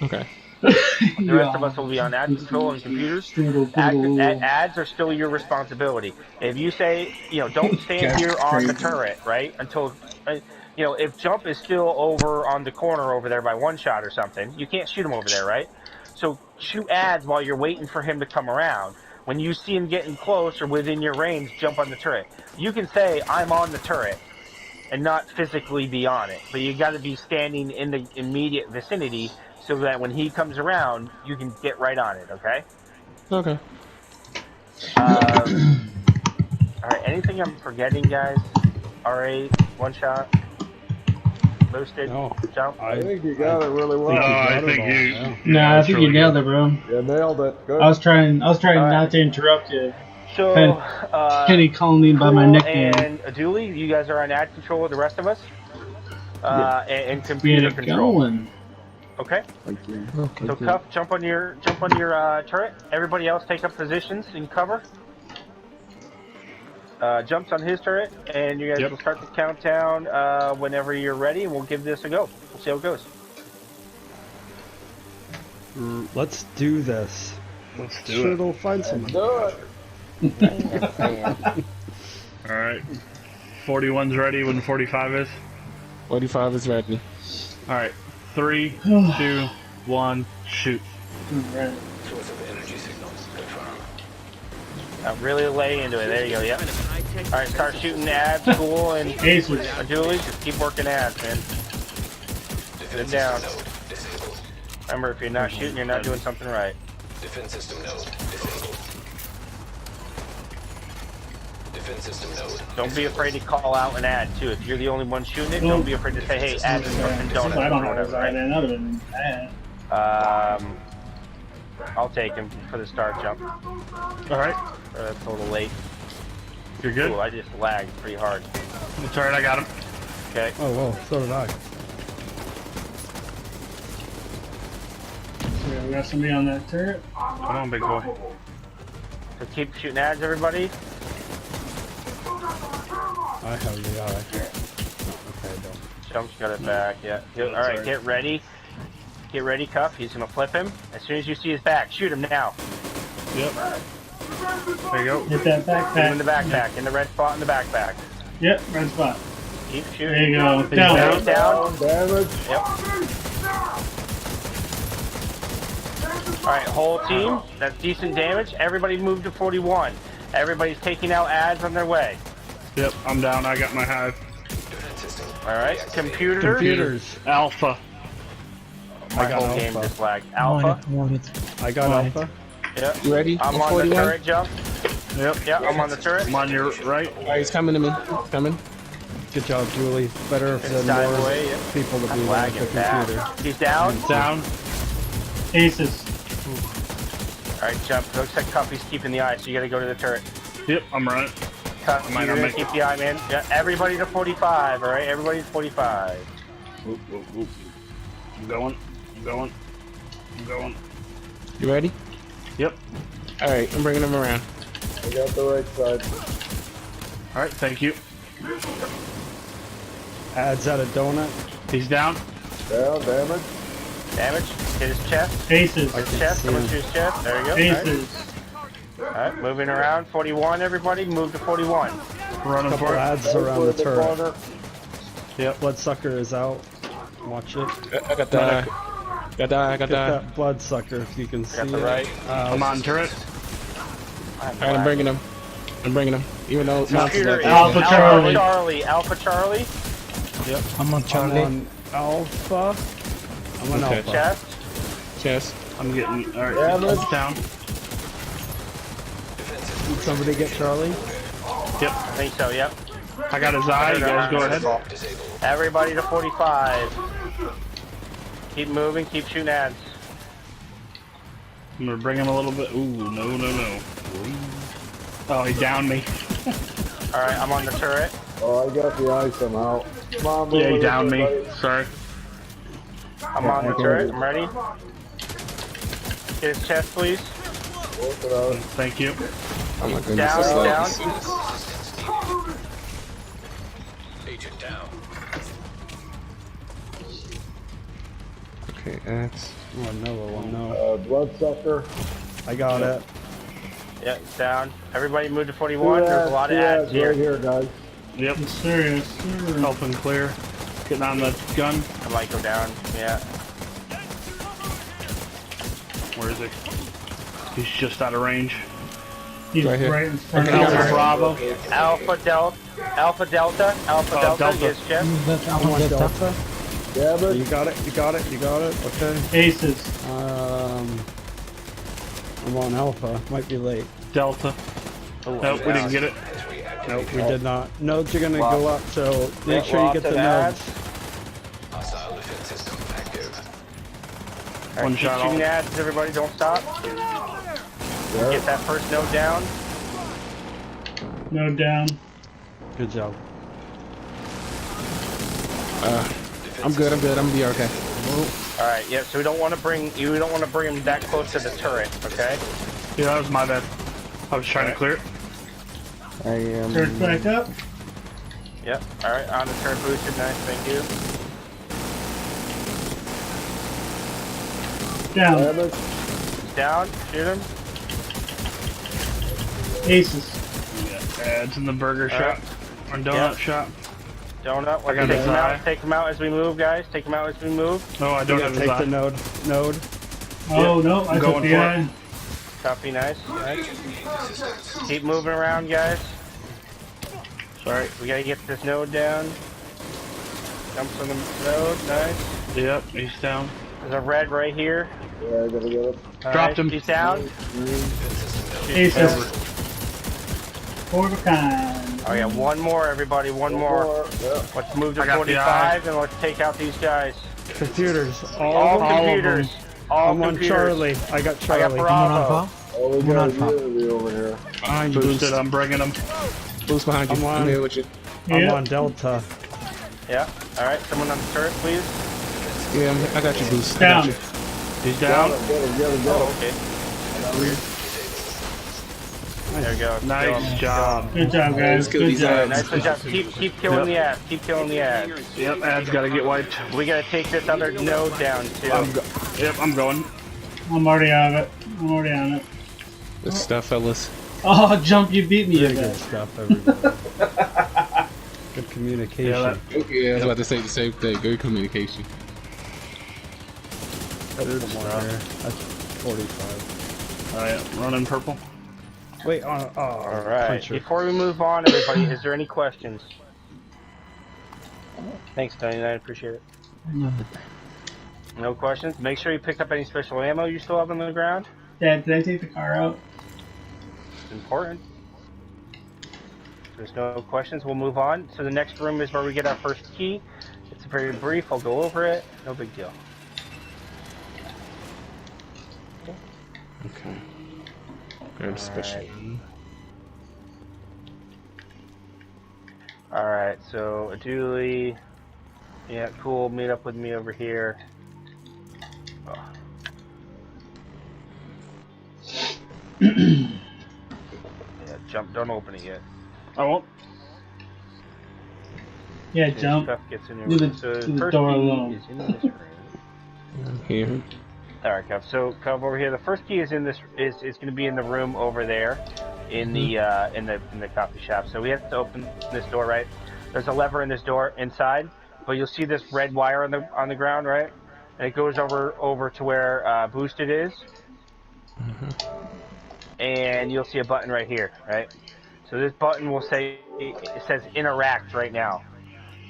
Okay.
The rest of us will be on ad control and computers. Ads are still your responsibility. If you say, don't stand here on the turret, right? Until, if Jump is still over on the corner over there by one shot or something, you can't shoot him over there, right? So shoot ads while you're waiting for him to come around. When you see him getting close or within your range, jump on the turret. You can say, I'm on the turret, and not physically be on it. But you got to be standing in the immediate vicinity so that when he comes around, you can get right on it, okay?
Okay.
Alright, anything I'm forgetting, guys? R8, one shot, boosted,
No,
jump.
I think you got it really well.
No, I think
it all,
you.
yeah.
Nah, I
that's
think
really
you nailed
good.
it, bro.
You nailed it. Good.
I was trying not to interrupt you.
So,
Kenny calling me by my
Cool
nickname.
and Dooley, you guys are on ad control with the rest of us? And
Get
computer
it
control.
going.
Okay?
Thank you.
So Cuff, jump on your turret. Everybody else take up positions in cover. Jumps on his turret, and you guys will start the countdown whenever you're ready, and we'll give this a go. We'll see how it goes.
Let's do this.
Let's do
Sure,
it.
they'll find someone.
Do it.
All right. 41's ready when 45 is.
45 is ready.
All right. 3, 2, 1, shoot.
Right.
Source of energy signals confirmed.
Really lay into it. There you go. Yep. All right, start shooting ads, Cool, and
Aces.
Julie. Just keep working ads, man.
Defense
down.
system node disabled.
Remember, if you're not shooting, you're not doing something right.
Defense system node disabled. Defense system node.
Don't be afraid to call out an ad too. If you're the only one shooting it, don't be afraid to say, "Hey, ads and donuts."
I don't
or
know
whatever, right?
another than that.
I'll take him for the start jump.
All right.
That's a little late.
You're good.
Ooh, I just lagged pretty hard.
It's all right. I got him.
Okay.
Oh, well, so did I.
So we got somebody on that turret.
Come on, big boy.
So keep shooting ads, everybody.
I have the eye. Okay, don't.
Jump's got it back. Yeah. All right, get ready. Get ready, Cuff. He's gonna flip him. As soon as you see his back, shoot him now.
Yep. There you go.
Hit that
Get him
backpack.
in the backpack, in the red spot in the backpack.
Yep, red spot.
Keep
There
shooting.
you go.
He's
Down.
down.
Down.
Damage.
Yep. Alright, whole team. That's decent damage. Everybody move to 41. Everybody's taking out ads on their way.
Yep, I'm down. I got my hive.
Defense system.
Alright, computer.
Computers.
Alpha.
My
I got
whole game
Alpha.
just lagged. Alpha.
I got
Right.
Alpha.
Yep.
You ready?
I'm
On
on the
41?
turret jump.
Yep.
Yep, I'm on the turret.
I'm on your right.
Alright, he's coming to me. He's coming.
Good job, Julie. Better if
It's
the
time
more
away. Yep.
people to be
I'm
there
lagging
with the
bad.
computer.
He's down.
Down.
Aces.
Alright, jump. Looks like Cuffy's keeping the eye, so you gotta go to the turret.
Yep, I'm running.
Cuff,
Might
you're
not
gonna
make
keep the eye, man. Yeah, everybody to 45, alright? Everybody to 45.
Whoop, whoop, whoop. I'm going. I'm going. I'm going.
You ready?
Yep.
Alright, I'm bringing him around.
I got the right side.
Alright, thank you.
Adds out a donut.
He's down.
Down. Damage.
Damage. Hit his chest.
Aces.
His chest. Come to his chest. There you go.
Aces.
Alright, moving around. 41, everybody. Move to 41.
Running
Couple
for it.
ads around the turret.
corner.
Yep. Bloodsucker is out. Watch it.
I got the eye. Got the eye. Got
Get
the eye.
that bloodsucker if you can see
Got the
it.
right.
I'm on turret.
Alright, I'm bringing him. I'm bringing him. Even though Mouse is
Computer
like
is
Alpha Charlie.
Charlie. Alpha Charlie.
I'm on
I'm on Alpha. I'm on
Okay.
Alpha.
Chest.
chest.
I'm getting. Alright,
Damage.
he's down.
Did somebody get Charlie?
Yep.
I think so, yep.
I got his eye. You guys go ahead.
Disabled.
Everybody to 45. Keep moving. Keep shooting ads.
I'm gonna bring him a little bit. Ooh, no, no, no. Oh, he downed me.
Alright, I'm on the turret.
Oh, I got the eye somehow. Come on, move
Yeah, he
with
downed
it,
me.
buddy.
Sorry.
I'm on the turret. I'm ready. Get his chest, please.
Work it out.
Thank you.
Oh my goodness.
Down,
this
down.
is
Agent down.
Okay, that's.
Oh no, no.
Bloodsucker.
I got it.
Yeah, it's down. Everybody move to 41. There's a lot of ads
right
here.
here, guys.
Yep.
Yes, sir. Yes, sir.
Open clear. Getting on the gun.
I might go down. Yeah.
Where is he? He's just out of range.
He's
Right here.
right in front
Okay,
of
Alpha
us.
Bravo.
Alpha Delta. Alpha Delta. Alpha Delta.
Delta.
His chest.
I'm on Delta.
Damage.
You got it. You got it. You got it. Okay.
Aces.
I'm on Alpha. Might be late.
Delta. Nope, we didn't get it.
As we activate
Nope, we did not. Nodes are gonna go up, so make sure you
lots
get
of
the
ads.
nodes.
hostile defense system active.
One
Keep
shot
shooting
off.
ads. Everybody, don't stop. Get that first node down.
No down.
Good job.
I'm good. I'm gonna be okay.
All right. Yeah. So we don't want to bring you. Don't want to bring him that close to the turret. Okay.
Yeah, that was my bad. I was trying to clear it.
I am.
Turret back up.
Yep. All right. On the turret boosted. Nice. Thank you.
Down.
Damage.
Down. Shoot him.
Aces.
We got ads in the burger
All right.
shop. Or donut
Yep.
shop.
Donut.
I got
Take
his
him
eye.
out. Take him out as we move, guys. Take him out as we move.
No, I
You
don't
gotta
have his
take the
eye.
node.
Oh no, I took
going
the
for it.
eye.
Copy. Nice. Keep moving around, guys.
Sorry.
We gotta get this node down. Jumps on the node. Nice.
Yep, he's down.
There's a red right here.
Yeah, I gotta get it.
All
Dropped
right,
him.
He's down.
Aces. Four of a kind.
Oh yeah, one more, everybody. One more.
Yeah.
Let's move to
I got the
45 and let's take out these guys.
Computers.
All
All.
of them.
computers. All
I'm on
computers.
Charlie. I got
I got
Charlie.
Bravo.
Oh, we got a unity over here.
Behind you,
Boosted,
Boost.
I'm bringing him.
Boost behind you.
I'm on.
I'm here with you.
I'm
Yep.
on Delta.
Yeah. All right. Someone on the turret, please.
Yeah, I got you, Boost. I
Down.
got you.
He's
Get
down.
him, get him, get him, get
Oh,
him.
okay. There we go.
Nice job.
Good job, guys.
kill
Good
these
job.
ads.
Nice job. Keep killing the ads. Keep killing the ads.
Yep, ad's gotta get wiped.
We gotta take this other node down too.
Yep, I'm going.
I'm already on it. I'm already on it.
Good stuff, fellas.
Oh, Jump, you beat me
Really
with
good
that.
stuff, everybody. Good communication.
Yeah,
Okay, I was about to say the same thing. Good communication.
There's one here. That's 45.
Alright, running purple.
Wait,
All right. Before we move on, everybody, is there any questions? Thanks, Tony. I appreciate it. No questions. Make sure you pick up any special ammo you still have on the ground.
Dad, did I take the car out?
It's important. If there's no questions, we'll move on. So the next room is where we get our first key. It's very brief. I'll go over it. No big deal.
Okay. Grab special.
Alright, so Aduli. Yeah, cool. Meet up with me over here. Oh. Yeah, jump. Don't open it yet.
I won't.
Yeah, Jump.
Stuff gets in your
Do the,
room. So
do the
first
door
key
alone.
is in this room.
Here.
Alright, Kev. So Kev, over here, the first key is in this is going to be in the room over there, in the coffee shop. So we have to open this door, right? There's a lever in this door inside, but you'll see this red wire on the ground, right? And it goes over to where boosted is, and you'll see a button right here, right? So this button will say it says interact right now.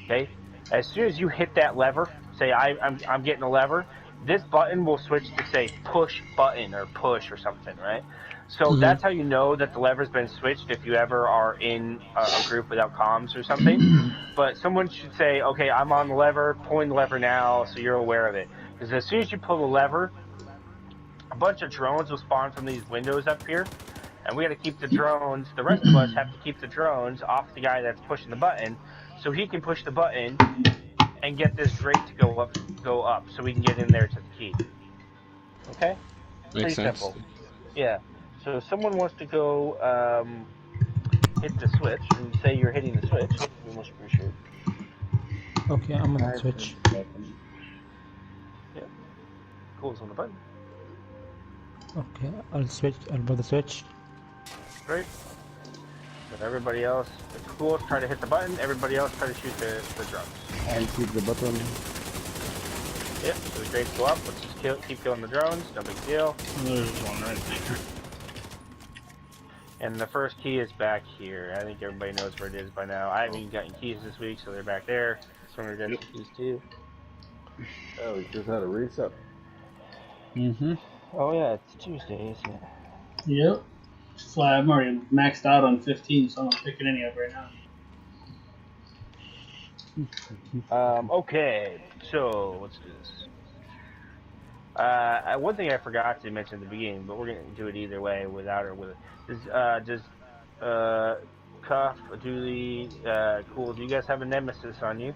Okay. As soon as you hit that lever, say I'm getting a lever. This button will switch to say push button or push or something, right? So that's how you know that the lever's been switched if you ever are in a group without comms or something. But someone should say, okay, I'm on the lever, pulling the lever now, so you're aware of it. Because as soon as you pull the lever, a bunch of drones will spawn from these windows up here. And we got to keep the drones, the rest of us have to keep the drones off the guy that's pushing the button, so he can push the button and get this grate to go up, so we can get in there to the key. Okay?
Makes sense.
Simple. Yeah. So if someone wants to go hit the switch and say you're hitting the switch, we must appreciate it.
Okay, I'm on the switch.
Yeah. Cool's on the button.
Okay, I'll put the switch.
Great. But everybody else, the cool's try to hit the button, everybody else try to shoot the drums.
And keep the button.
Yep, so the grates go up, let's just keep killing the drones, no big deal.
There's one right there.
And the first key is back here. I think everybody knows where it is by now. I haven't even gotten keys this week, so they're back there. Some are getting keys too.
Oh, we just had a reset.
Oh yeah, it's Tuesday, isn't it?
Yep. Fly, I'm already maxed out on 15, so I'm not picking any up right now.
Okay, so let's do this. One thing I forgot to mention at the beginning, but we're gonna do it either way, without or with it. Does Cuff, Dooley, Cool, do you guys have a nemesis on you?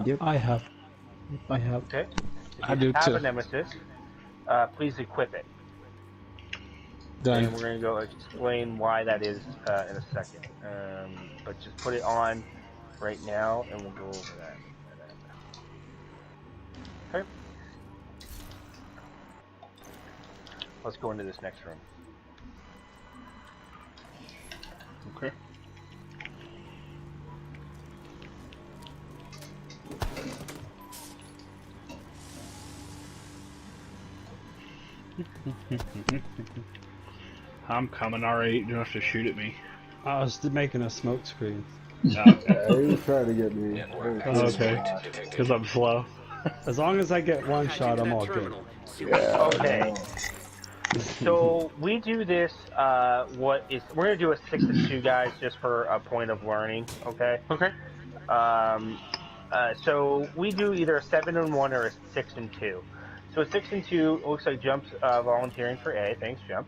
Yep.
I have.
Okay. If
I
you
do
have
too.
a nemesis, please equip it.
Done.
And we're going to go explain why that is in a second. But just put it on right now, and we'll go over that. Okay. Let's go into this next room.
Okay. I'm coming, R8. You don't have to shoot at me.
I was making a smoke screen.
No.
Yeah, he was trying to get me.
Okay. Because I'm slow.
As long as I get one shot, I'm all good.
Yeah.
Okay. So we do this. We're gonna do a 6 and 2, guys, just for a point of learning. Okay.
Okay.
So we do either a 7 and 1 or a 6 and 2. So a 6 and 2 looks like Jump's volunteering for A. Thanks, Jump.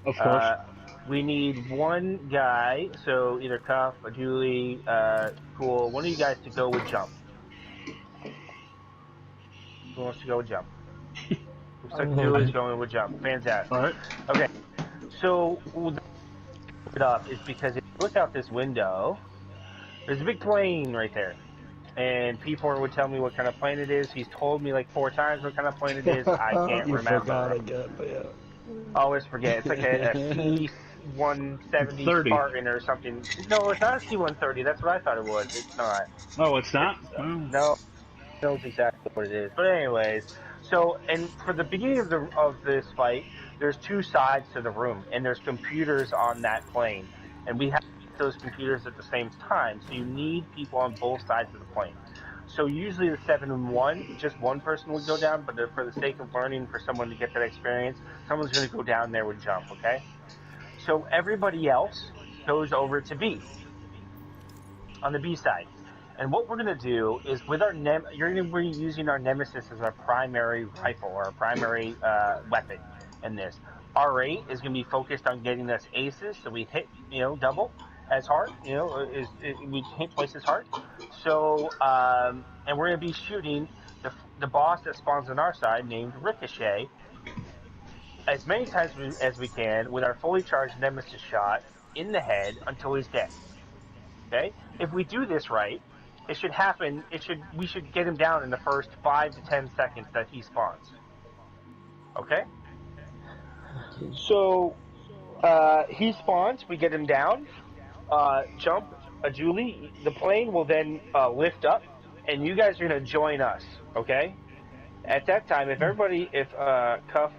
Of course.
We need one guy, so either Cuff, or Julie, Cool, one of you guys to go with Jump. Who wants to go with Jump? Looks like Julie's going with Jump. Fantastic.
Alright.
Okay. So it up is because if you look out this window, there's a big plane right there. And P4 would tell me what kind of plane it is. He's told me like 4 times what kind of plane it is. I can't
You forgot
remember.
again, but yeah.
Always forget. It's like a C-170
30.
Spartan or something. No, it's not a C-130. That's what I thought it was. It's not.
Oh, it's not?
It's
Oh.
no. Knows exactly what it is. But anyways, so and for the beginning of this fight, there's 2 sides to the room, and there's computers on that plane, and we have those computers at the same time. So you need people on both sides of the plane. So usually the 7-1, just one person would go down, but for the sake of learning, for someone to get that experience, someone's going to go down there with jump. Okay. So everybody else goes over to B on the B side. And what we're going to do is with our you're going to be using our Nemesis as our primary rifle or our primary weapon in this. R8 is going to be focused on getting us aces, so we hit, double as hard, we hit twice as hard. So, and we're going to be shooting the boss that spawns on our side named Ricochet as many times as we can with our fully charged Nemesis shot in the head until he's dead. Okay? If we do this right, it should happen. We should get him down in the first 5 to 10 seconds that he spawns. Okay? So he spawns. We get him down. Jump a Julie. The plane will then lift up, and you guys are gonna join us. Okay? At that time, if Cuff,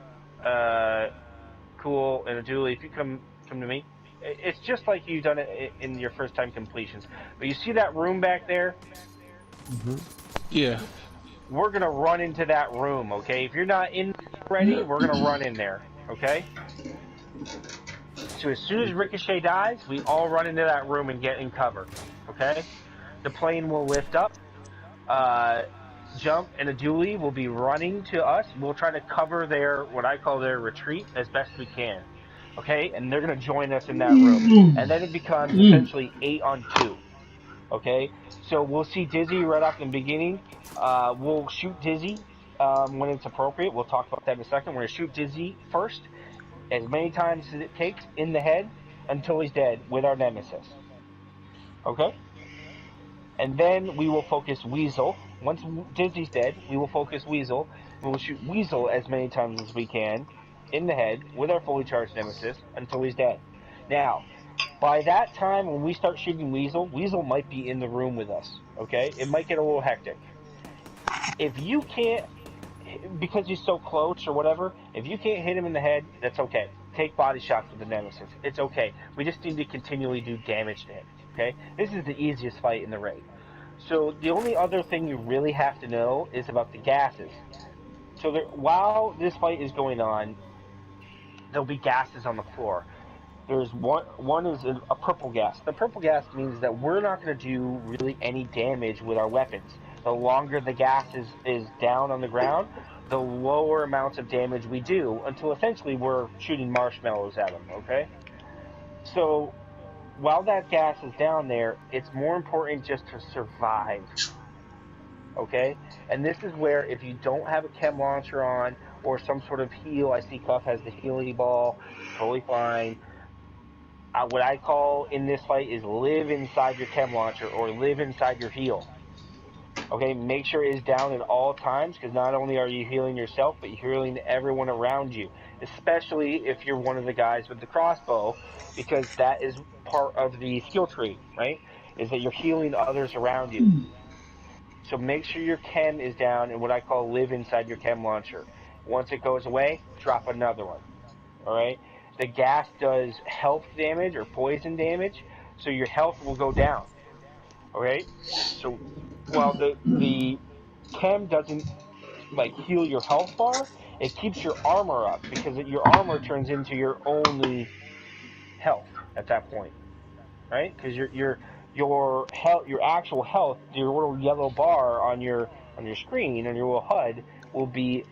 Cool, and a Julie, if you come to me, it's just like you've done it in your first time completions. But you see that room back there?
Yeah.
We're gonna run into that room, okay? If you're not in ready, we're gonna run in there, okay? So as soon as Ricochet dies, we all run into that room and get in cover, okay? The plane will lift up. Jump and a dually will be running to us. We'll try to cover what I call their retreat as best we can. Okay? And they're going to join us in that room. And then it becomes essentially 8-on-2. Okay? So we'll see Dizzy right off in the beginning. We'll shoot Dizzy when it's appropriate. We'll talk about that in a second. We're going to shoot Dizzy first, as many times as it takes, in the head until he's dead with our Nemesis. Okay? And then we will focus Weasel. Once Dizzy's dead, we will focus Weasel. We will shoot Weasel as many times as we can in the head with our fully charged Nemesis until he's dead. Now, by that time, when we start shooting Weasel, Weasel might be in the room with us. Okay? It might get a little hectic. If you can't, because he's so close or whatever, if you can't hit him in the head, that's okay. Take body shots with the Nemesis. It's okay. We just need to continually do damage to him. Okay? This is the easiest fight in the raid. So the only other thing you really have to know is about the gases. So while this fight is going on, there'll be gases on the floor. There's one is a purple gas. The purple gas means that we're not going to do really any damage with our weapons. The longer the gas is down on the ground, the lower amounts of damage we do until essentially we're shooting marshmallows at them, okay? So while that gas is down there, it's more important just to survive. Okay? And this is where if you don't have a chem launcher on or some sort of heal, I see Cuff has the healing ball, totally fine. What I call in this fight is live inside your chem launcher or live inside your heal. Okay, make sure it is down at all times because not only are you healing yourself, but you're healing everyone around you, especially if you're one of the guys with the crossbow, because that is part of the skill tree, right? Is that you're healing others around you. So make sure your chem is down and what I call live inside your chem launcher. Once it goes away, drop another one. All right? The gas does health damage or poison damage, so your health will go down. All right? So while the chem doesn't like heal your health bar, it keeps your armor up because your armor turns into your only health at that point, right? Because your health, your actual health, your little yellow bar on your screen on your little HUD will be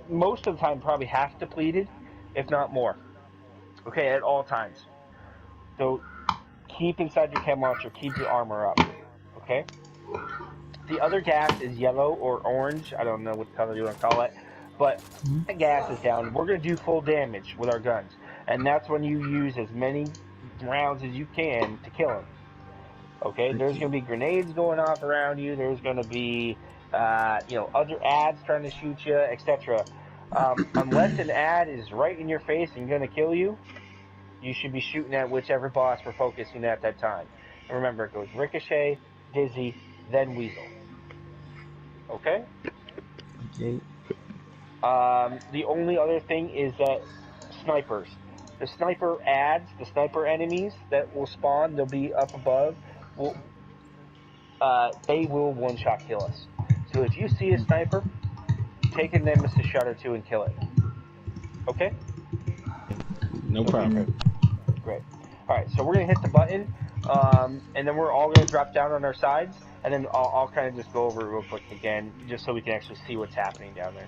most of the time probably half depleted, if not more. Okay, at all times. So keep inside your chem launcher, keep your armor up. Okay. The other gas is yellow or orange. I don't know what color you want to call it. But that gas is down. We're going to do full damage with our guns. And that's when you use as many rounds as you can to kill him. Okay, there's going to be grenades going off around you. There's going to be, other ads trying to shoot you, etc. Unless an ad is right in your face and going to kill you, you should be shooting at whichever boss we're focusing at that time. And remember, it goes Ricochet, Dizzy, then Weasel. Okay?
Okay.
The only other thing is that snipers. The sniper ads, the sniper enemies that will spawn, they'll be up above, they will one-shot kill us. So if you see a sniper, take a Nemesis shot or two and kill it. Okay?
No problem.
Great. Alright, so we're going to hit the button, and then we're all going to drop down on our sides, and then I'll kind of just go over it real quick again, just so we can actually see what's happening down there.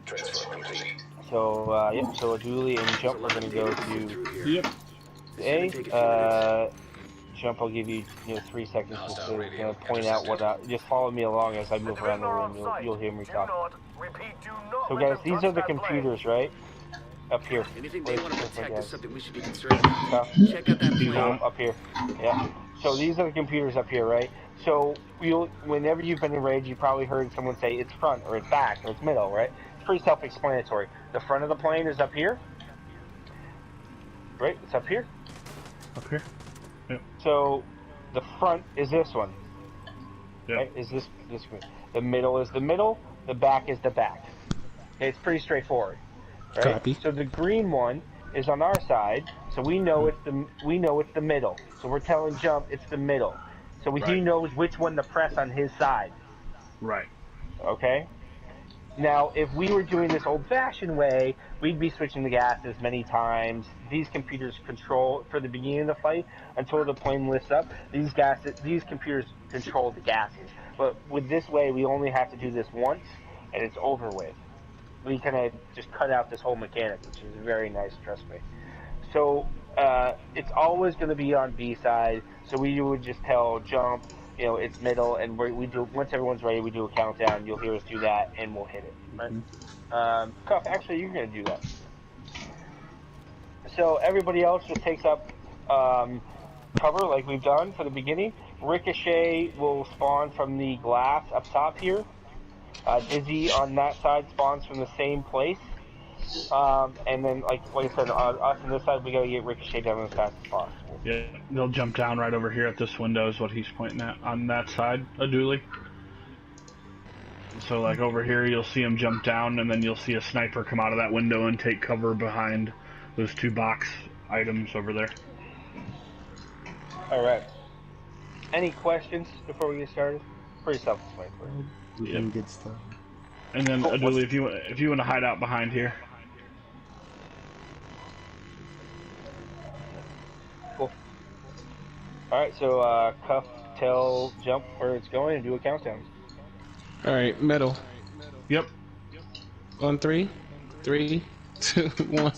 Transfer complete.
So, so Dooley and Jump are going to go to A. Jump, I'll give you 3 seconds just to point out just follow me along as I move around the room. You'll hear me talk. So guys, these are the computers, right? Up here.
Anything they want to protect is something we should be concerned about. Check out that plane.
Up here. Yeah. So these are the computers up here, right? So whenever you've been in Rage, you probably heard someone say it's front or it's back or it's middle, right? It's pretty self-explanatory. The front of the plane is up here. Right? It's up here.
Up here. Yep.
So the front is this one.
Yep.
Right? Is this one. The middle is the middle. The back is the back. Okay, it's pretty straightforward. Right?
Copy.
So the green one is on our side, so we know it's the middle. So we're telling Jump it's the middle. So he knows which one to press on his side.
Right.
Okay? Now, if we were doing this old-fashioned way, we'd be switching the gases many times. These computers control, for the beginning of the fight, until the plane lifts up, these computers control the gases. But with this way, we only have to do this once, and it's over with. We kind of just cut out this whole mechanic, which is very nice, trust me. So, it's always going to be on B side, so we would just tell Jump, it's middle, and we do, once everyone's ready, we do a countdown. You'll hear us do that, and we'll hit it. Right? Cuff, actually, you're going to do that. So everybody else just takes up cover like we've done for the beginning. Ricochet will spawn from the glass up top here. Dizzy on that side spawns from the same place. And then, like I said, on us on this side, we gotta get Ricochet down as fast as possible.
Yeah, they'll jump down right over here at this window is what he's pointing at on that side of Dooley. So like over here you'll see him jump down and then you'll see a sniper come out of that window and take cover behind those 2 box items over there.
Alright. Any questions before we get started? Pretty self-explanatory.
We can get started.
And then Dooley, if you want to hide out behind here.
Cool. Alright, so Cuff, tell Jump where it's going and do a countdown.
Alright, metal.
Yep.
On 3, 3, 2, 1.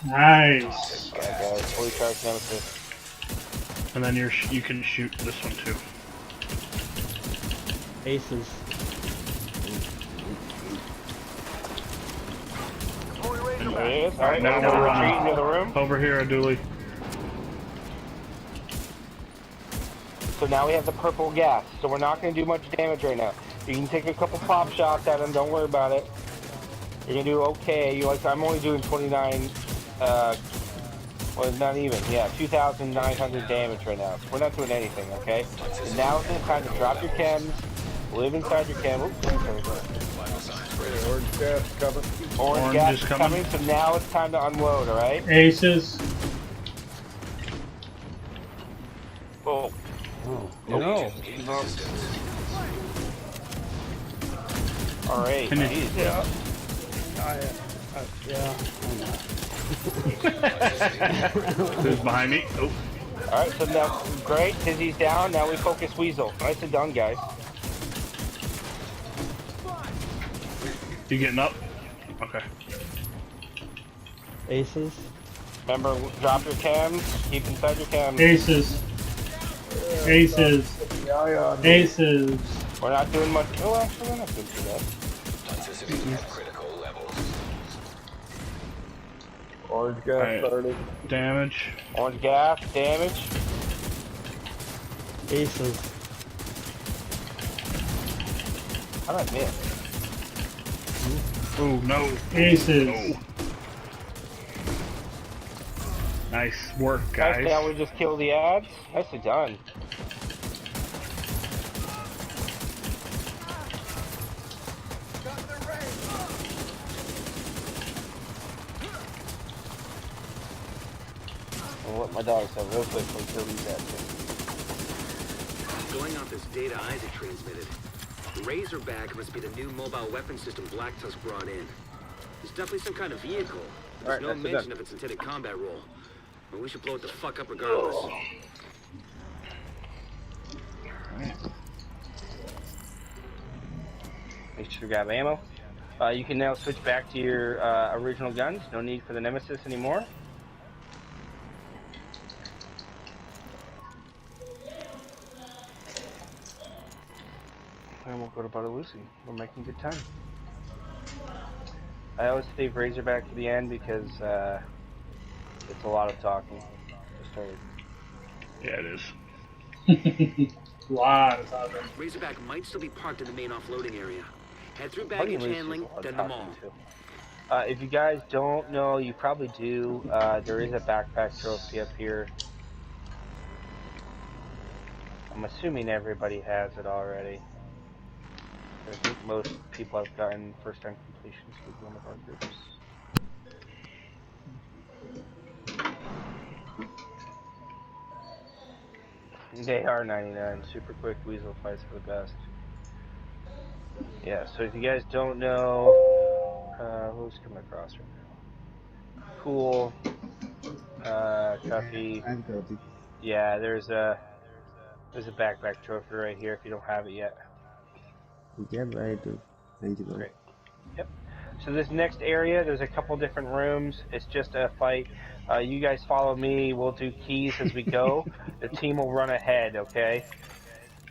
Nice.
Guys, fully charged Nemesis.
And then you can shoot this one too.
Aces.
There he is. Alright, now we're retreating to the room.
Over here, Dooley.
So now we have the purple gas. So we're not going to do much damage right now. You can take a couple pop shots at him. Don't worry about it. You're going to do okay. I'm only doing 29, well, not even. Yeah, 2,900 damage right now. So we're not doing anything, okay? And now is the time to drop your chems. Live inside your chem. Oops,
Orange gas coming.
Orange gas is coming. So now it's time to unload, alright?
Aces.
Oh.
No.
Alright.
Yeah.
Who's behind me? Oh.
Alright, so now, great. Dizzy's down. Now we focus Weasel. Nicely done, guys.
You getting up? Okay.
Aces.
Remember, drop your cams. Keep inside your cams.
Aces. Aces. Aces.
We're not doing much. Oh, actually, we're not doing too bad.
Toxicity at critical levels.
Orange gas
Alright.
started.
Damage.
Orange gas, damage.
Aces.
How did I miss?
Oh no.
Aces.
No. Nice work,
Nice,
guys.
now we just kill the ads. Nicely done. I'll let my dogs have real quick before we kill these ads.
Going off this data Isaac transmitted, Razorback must be the new mobile weapon system Black Tusk brought in. It's definitely some kind of vehicle. There's no mention of its intended combat role. But we should blow it the fuck up regardless.
Make sure to grab ammo. You can now switch back to your original guns. No need for the Nemesis anymore. And we'll go to Butter Lucy. We're making good time. I always save Razorback to the end because it's a lot of talking to start.
Yeah, it is.
Lot of talking.
Razorback might still be parked in the main offloading area. Head through baggage handling, then the mall.
If you guys don't know, you probably do. There is a backpack trophy up here. I'm assuming everybody has it already. I think most people have gotten first-time completions with one of our groups. They are 99. Super quick weasel fights for the best. Yeah, so if you guys don't know, who's coming across right now? Cool. Cuffy.
I'm Copy.
Yeah, there's a backpack trophy right here if you don't have it yet.
Yep, I do. I do.
Great. Yep. So this next area, there's a couple different rooms. It's just a fight. You guys follow me. We'll do keys as we go. The team will run ahead, okay?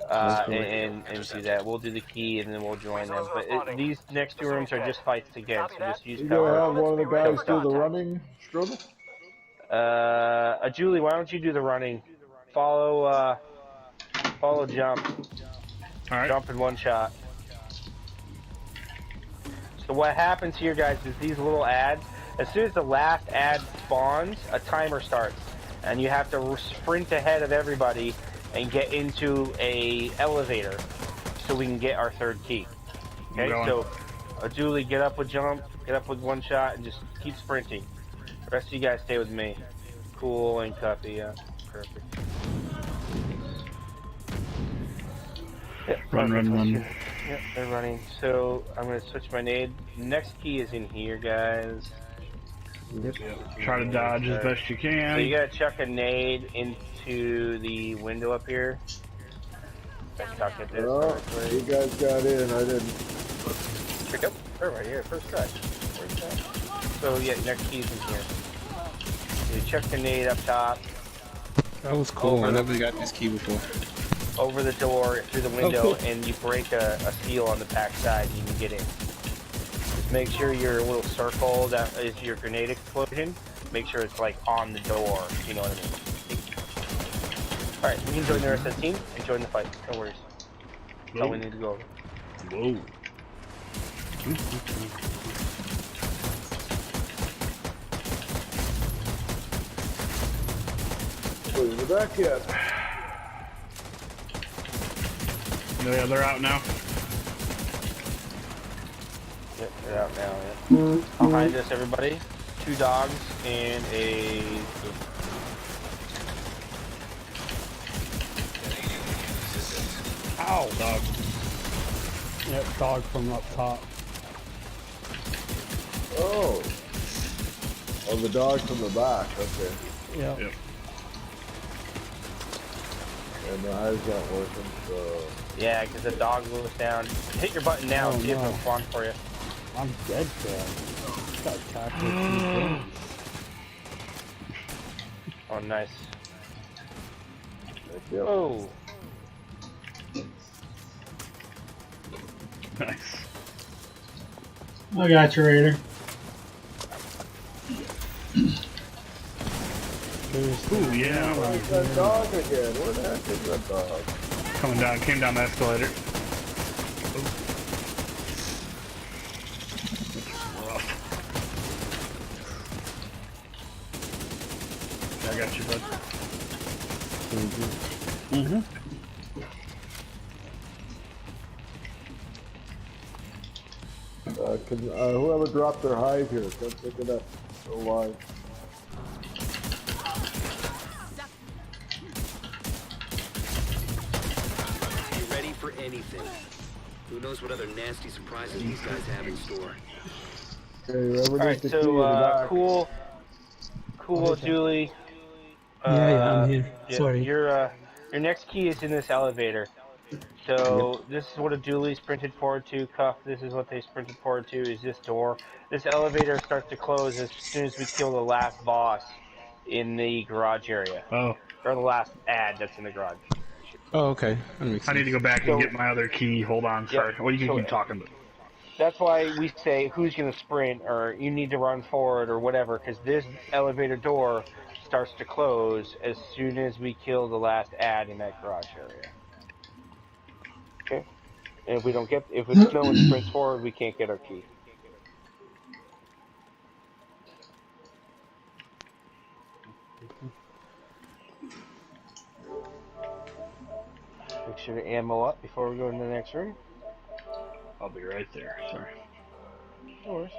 And do that. We'll do the key and then we'll join them. But these next two rooms are just fights again, so just use
You
cover.
gonna have one of the guys do the running, Strudel?
Julie, why don't you do the running? Follow jump.
All right.
Jump in one shot. So what happens here, guys, is these little ads, as soon as the last ad spawns, a timer starts. And you have to sprint ahead of everybody and get into a elevator so we can get our third key. Okay, so Julie, get up with jump, get up with one shot, and just keep sprinting. The rest of you guys stay with me. Cool and Cuffy, yeah, perfect. Yep,
Run.
Yep, they're running. So I'm gonna switch my nade. Next key is in here, guys.
Yep.
Try to dodge as best you can.
So you gotta chuck a nade into the window up here. Chuck it this.
Oh, you guys got in, I didn't.
Pick up. They're right here, first try. So yeah, next key's in here. So you chuck the nade up top.
That was cool. I never got this key before.
Over the door, through the window,
cool.
and you break a seal on the back side and you can get in. Just make sure your little circle that is your grenade explosion, make sure it's like on the door, you know what I mean? Alright, we can join the rest of the team and join the fight, no worries. That's all we need to go over.
Whoa.
Wait, we're back yet.
Yeah, they're out now.
Yep, they're out now, yeah. Behind us, everybody. 2 dogs and a...
Ow!
Dog.
Yep, dog from up top.
Oh. Oh, the dog from the back, okay.
Yep.
Yep.
And the eyes aren't working, so...
Yeah, because the dog goes down. Hit your button now, see if it'll spawn for you.
I'm dead, Dad. Got attacked with 2 guns.
Oh, nice.
Yep.
Oh.
Nice.
I got you, Raider.
Yeah.
Where's that dog again? Where the heck is that dog?
Coming down, came down the escalator. Rough. I got you, bud. Mm-hmm.
Whoever dropped their hide here, come pick it up. So alive.
Be ready for anything. Who knows what other nasty surprises these guys have in store.
Okay, whoever
All right,
needs the key in the
so
back.
cool, Julie.
Yeah, I'm here. Sorry.
Your next key is in this elevator. So this is what a Dooley sprinted forward to. Cuff, this is what they sprinted forward to, is this door. This elevator starts to close as soon as we kill the last boss in the garage area.
Oh.
Or the last ad that's in the garage.
Oh, okay. That makes
I
sense.
need to go back and get my other key. Hold on, sorry. Well, you can keep talking, but...
That's why we say who's going to sprint or you need to run forward or whatever, because this elevator door starts to close as soon as we kill the last ad in that garage area. Okay? And if no one sprints forward, we can't get our key. Make sure to ammo up before we go into the next room.
I'll be right there, sorry.
No worries.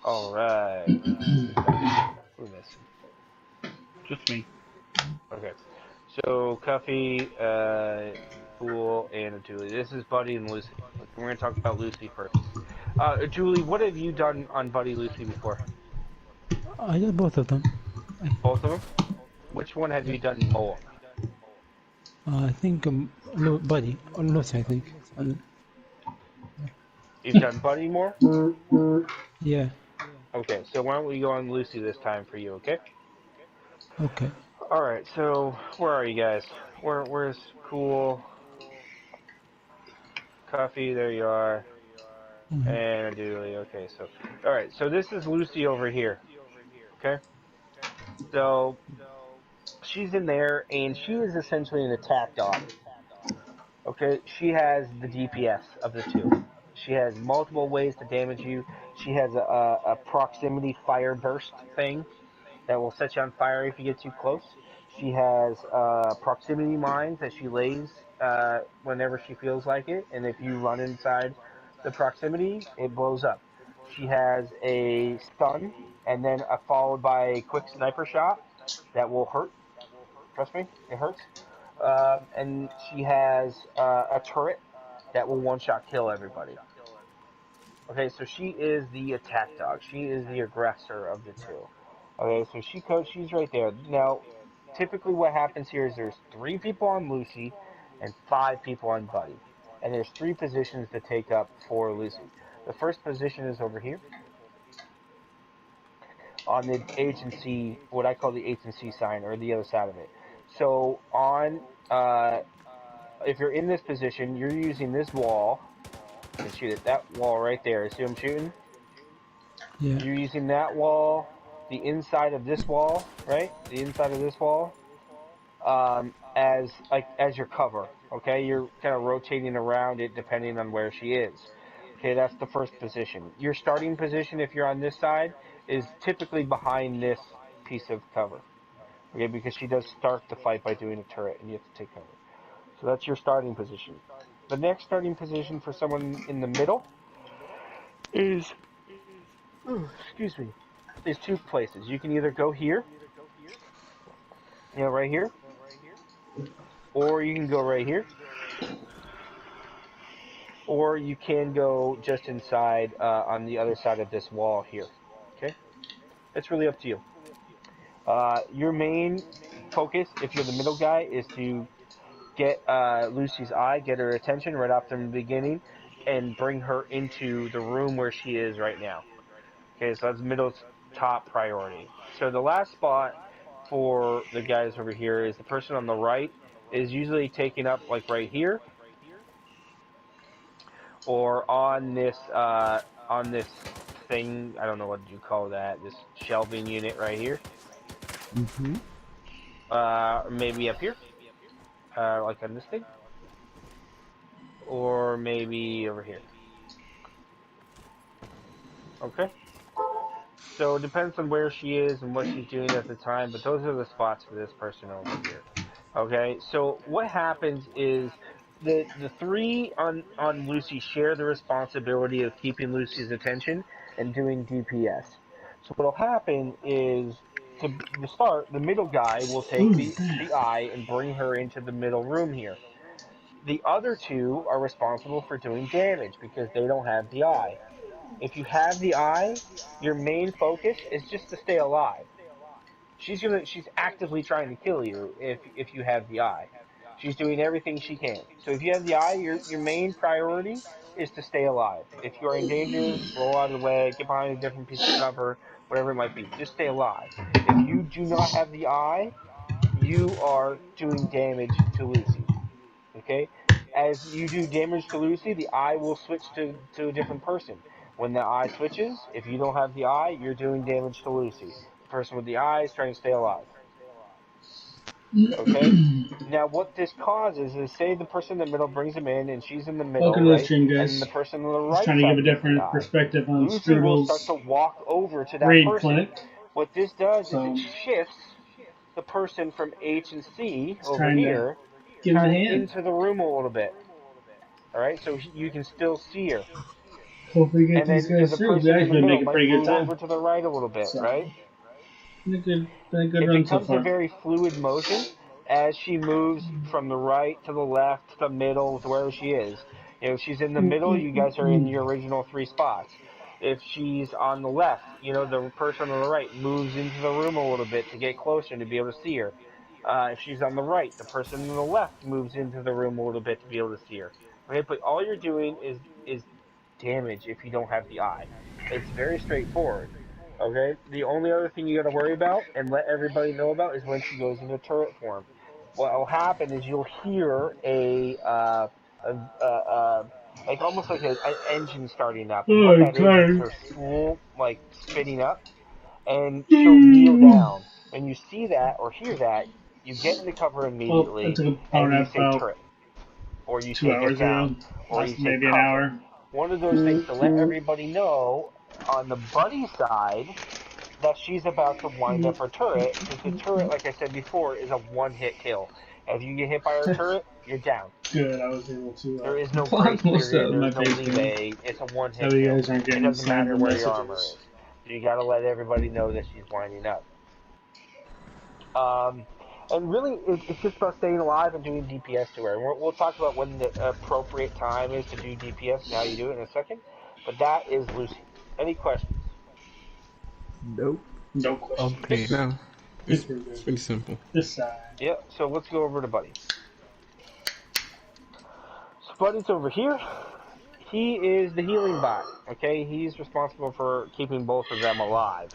All right. Who missing?
Just me.
Okay. So Cuffy, Fool, and Julie. This is Buddy and Lucy. We're going to talk about Lucy first. Julie, what have you done on Buddy Lucy before?
I did both of them.
Both of them? Which one have you done more?
I think Buddy or Lucy. I think.
You've done Buddy more?
Yeah.
Okay, so why don't we go on Lucy this time for you, okay?
Okay.
Alright, so where are you guys? Where's Cool? Coffee, there you are.
Mm-hmm.
And Dooley, okay, so alright, so this is Lucy over here. Okay? So she's in there and she is essentially an attack dog. Okay, she has the DPS of the two. She has multiple ways to damage you. She has a proximity fire burst thing that will set you on fire if you get too close. She has proximity mines that she lays whenever she feels like it, and if you run inside the proximity, it blows up. She has a stun, and then followed by a quick sniper shot that will hurt. Trust me, it hurts. And she has a turret that will one-shot kill everybody. Okay, so she is the attack dog. She is the aggressor of the two. Okay, so she's right there. Now, typically what happens here is there's 3 people on Lucy and 5 people on Buddy. And there's 3 positions to take up for Lucy. The first position is over here on the agency, what I call the agency sign, or the other side of it. So on, if you're in this position, you're using this wall and shoot it. That wall right there. See what I'm shooting?
Yeah.
You're using that wall, the inside of this wall, right? The inside of this wall, as your cover. Okay, you're kind of rotating around it depending on where she is. Okay, that's the first position. Your starting position, if you're on this side, is typically behind this piece of cover. Okay, because she does start the fight by doing a turret, and you have to take cover. So that's your starting position. The next starting position for someone in the middle is, is 2 places. You can either go here, right here, or you can go right here, or you can go just inside on the other side of this wall here. Okay? It's really up to you. Your main focus, if you're the middle guy, is to get Lucy's eye, get her attention right off from the beginning, and bring her into the room where she is right now. Okay, so that's middle top priority. So the last spot for the guys over here is the person on the right is usually taken up like right here or on this thing. I don't know what you call that. This shelving unit right here.
Mm-hmm.
Maybe up here, like on this thing, or maybe over here. Okay. So it depends on where she is and what she's doing at the time, but those are the spots for this person over here. Okay, so what happens is the three on Lucy share the responsibility of keeping Lucy's attention and doing DPS. So what'll happen is to start, the middle guy will take
Ooh,
the eye and bring her into the middle room here. The other two are responsible for doing damage because they don't have the eye. If you have the eye, your main focus is just to stay alive. She's actively trying to kill you if you have the eye. She's doing everything she can. So if you have the eye, your main priority is to stay alive. If you're in danger, roll out of the way, get behind a different piece of cover, whatever it might be. Just stay alive. If you do not have the eye, you are doing damage to Lucy. Okay? As you do damage to Lucy, the eye will switch to a different person. When the eye switches, if you don't have the eye, you're doing damage to Lucy. The person with the eye is trying to stay alive. Okay? Now, what this causes is, say the person in the middle brings him in, and she's in the middle,
Welcome to the
right?
stream,
And then the
guys.
person on the
Just
right
trying to give a
side gets the
different
eye.
perspective on
Lucy will start
Strudel's
to walk over to that
raid
person.
clinic.
What this does is it
So,
shifts the person from H and C
just
over
trying to
here,
give him a
kind of
hand.
into the room a little bit. All right, so you can still see her.
Hopefully, get
And
these
then
guys
the
through. We
person in the
actually
middle
make a
might
pretty good
move
time.
over to the right a little bit,
So,
right?
been a good
It
run so
becomes a
far.
very fluid motion as she moves from the right to the left to the middle to wherever she is. You know, if she's in the middle, you guys are in your original three spots. If she's on the left, you know, the person on the right moves into the room a little bit to get closer to be able to see her. If she's on the right, the person on the left moves into the room a little bit to be able to see her. Okay, but all you're doing is damage if you don't have the eye. It's very straightforward. Okay. The only other thing you got to worry about and let everybody know about is when she goes into turret form. What will happen is you'll hear like almost like an engine starting up, and
Oh,
what
I'm
that is
tired.
her swoop like spinning up, and she'll kneel down. When you see that or hear that, you get into cover
Well, I
immediately,
took a power
and you
nap
say
about
turret, or you
2
say get
hours ago.
down, or you
Last
say
maybe an
cover.
hour.
One of those things to let everybody know on the buddy side that she's about to wind up her turret, because the turret, like I said before, is a one-hit kill. If you get hit by her turret, you're down.
Good, I was able to
There is no
block
grace
most
period.
of my
There's no
face cam.
leeway. It's a
So
one-hit
you
kill.
guys aren't
It
getting
doesn't matter
slammed with
where your armor
messages.
is. So you got to let everybody know that she's winding up. And really, it's just about staying alive and doing DPS to her. And we'll talk about when the appropriate time is to do DPS and how you do it in a second. But that is Lucy. Any questions?
Nope.
No questions.
Okay.
No,
Good,
it's
good, good.
pretty simple.
This side.
Yeah, so let's go over to Buddy. So Buddy's over here. He is the healing bot. Okay, he's responsible for keeping both of them alive.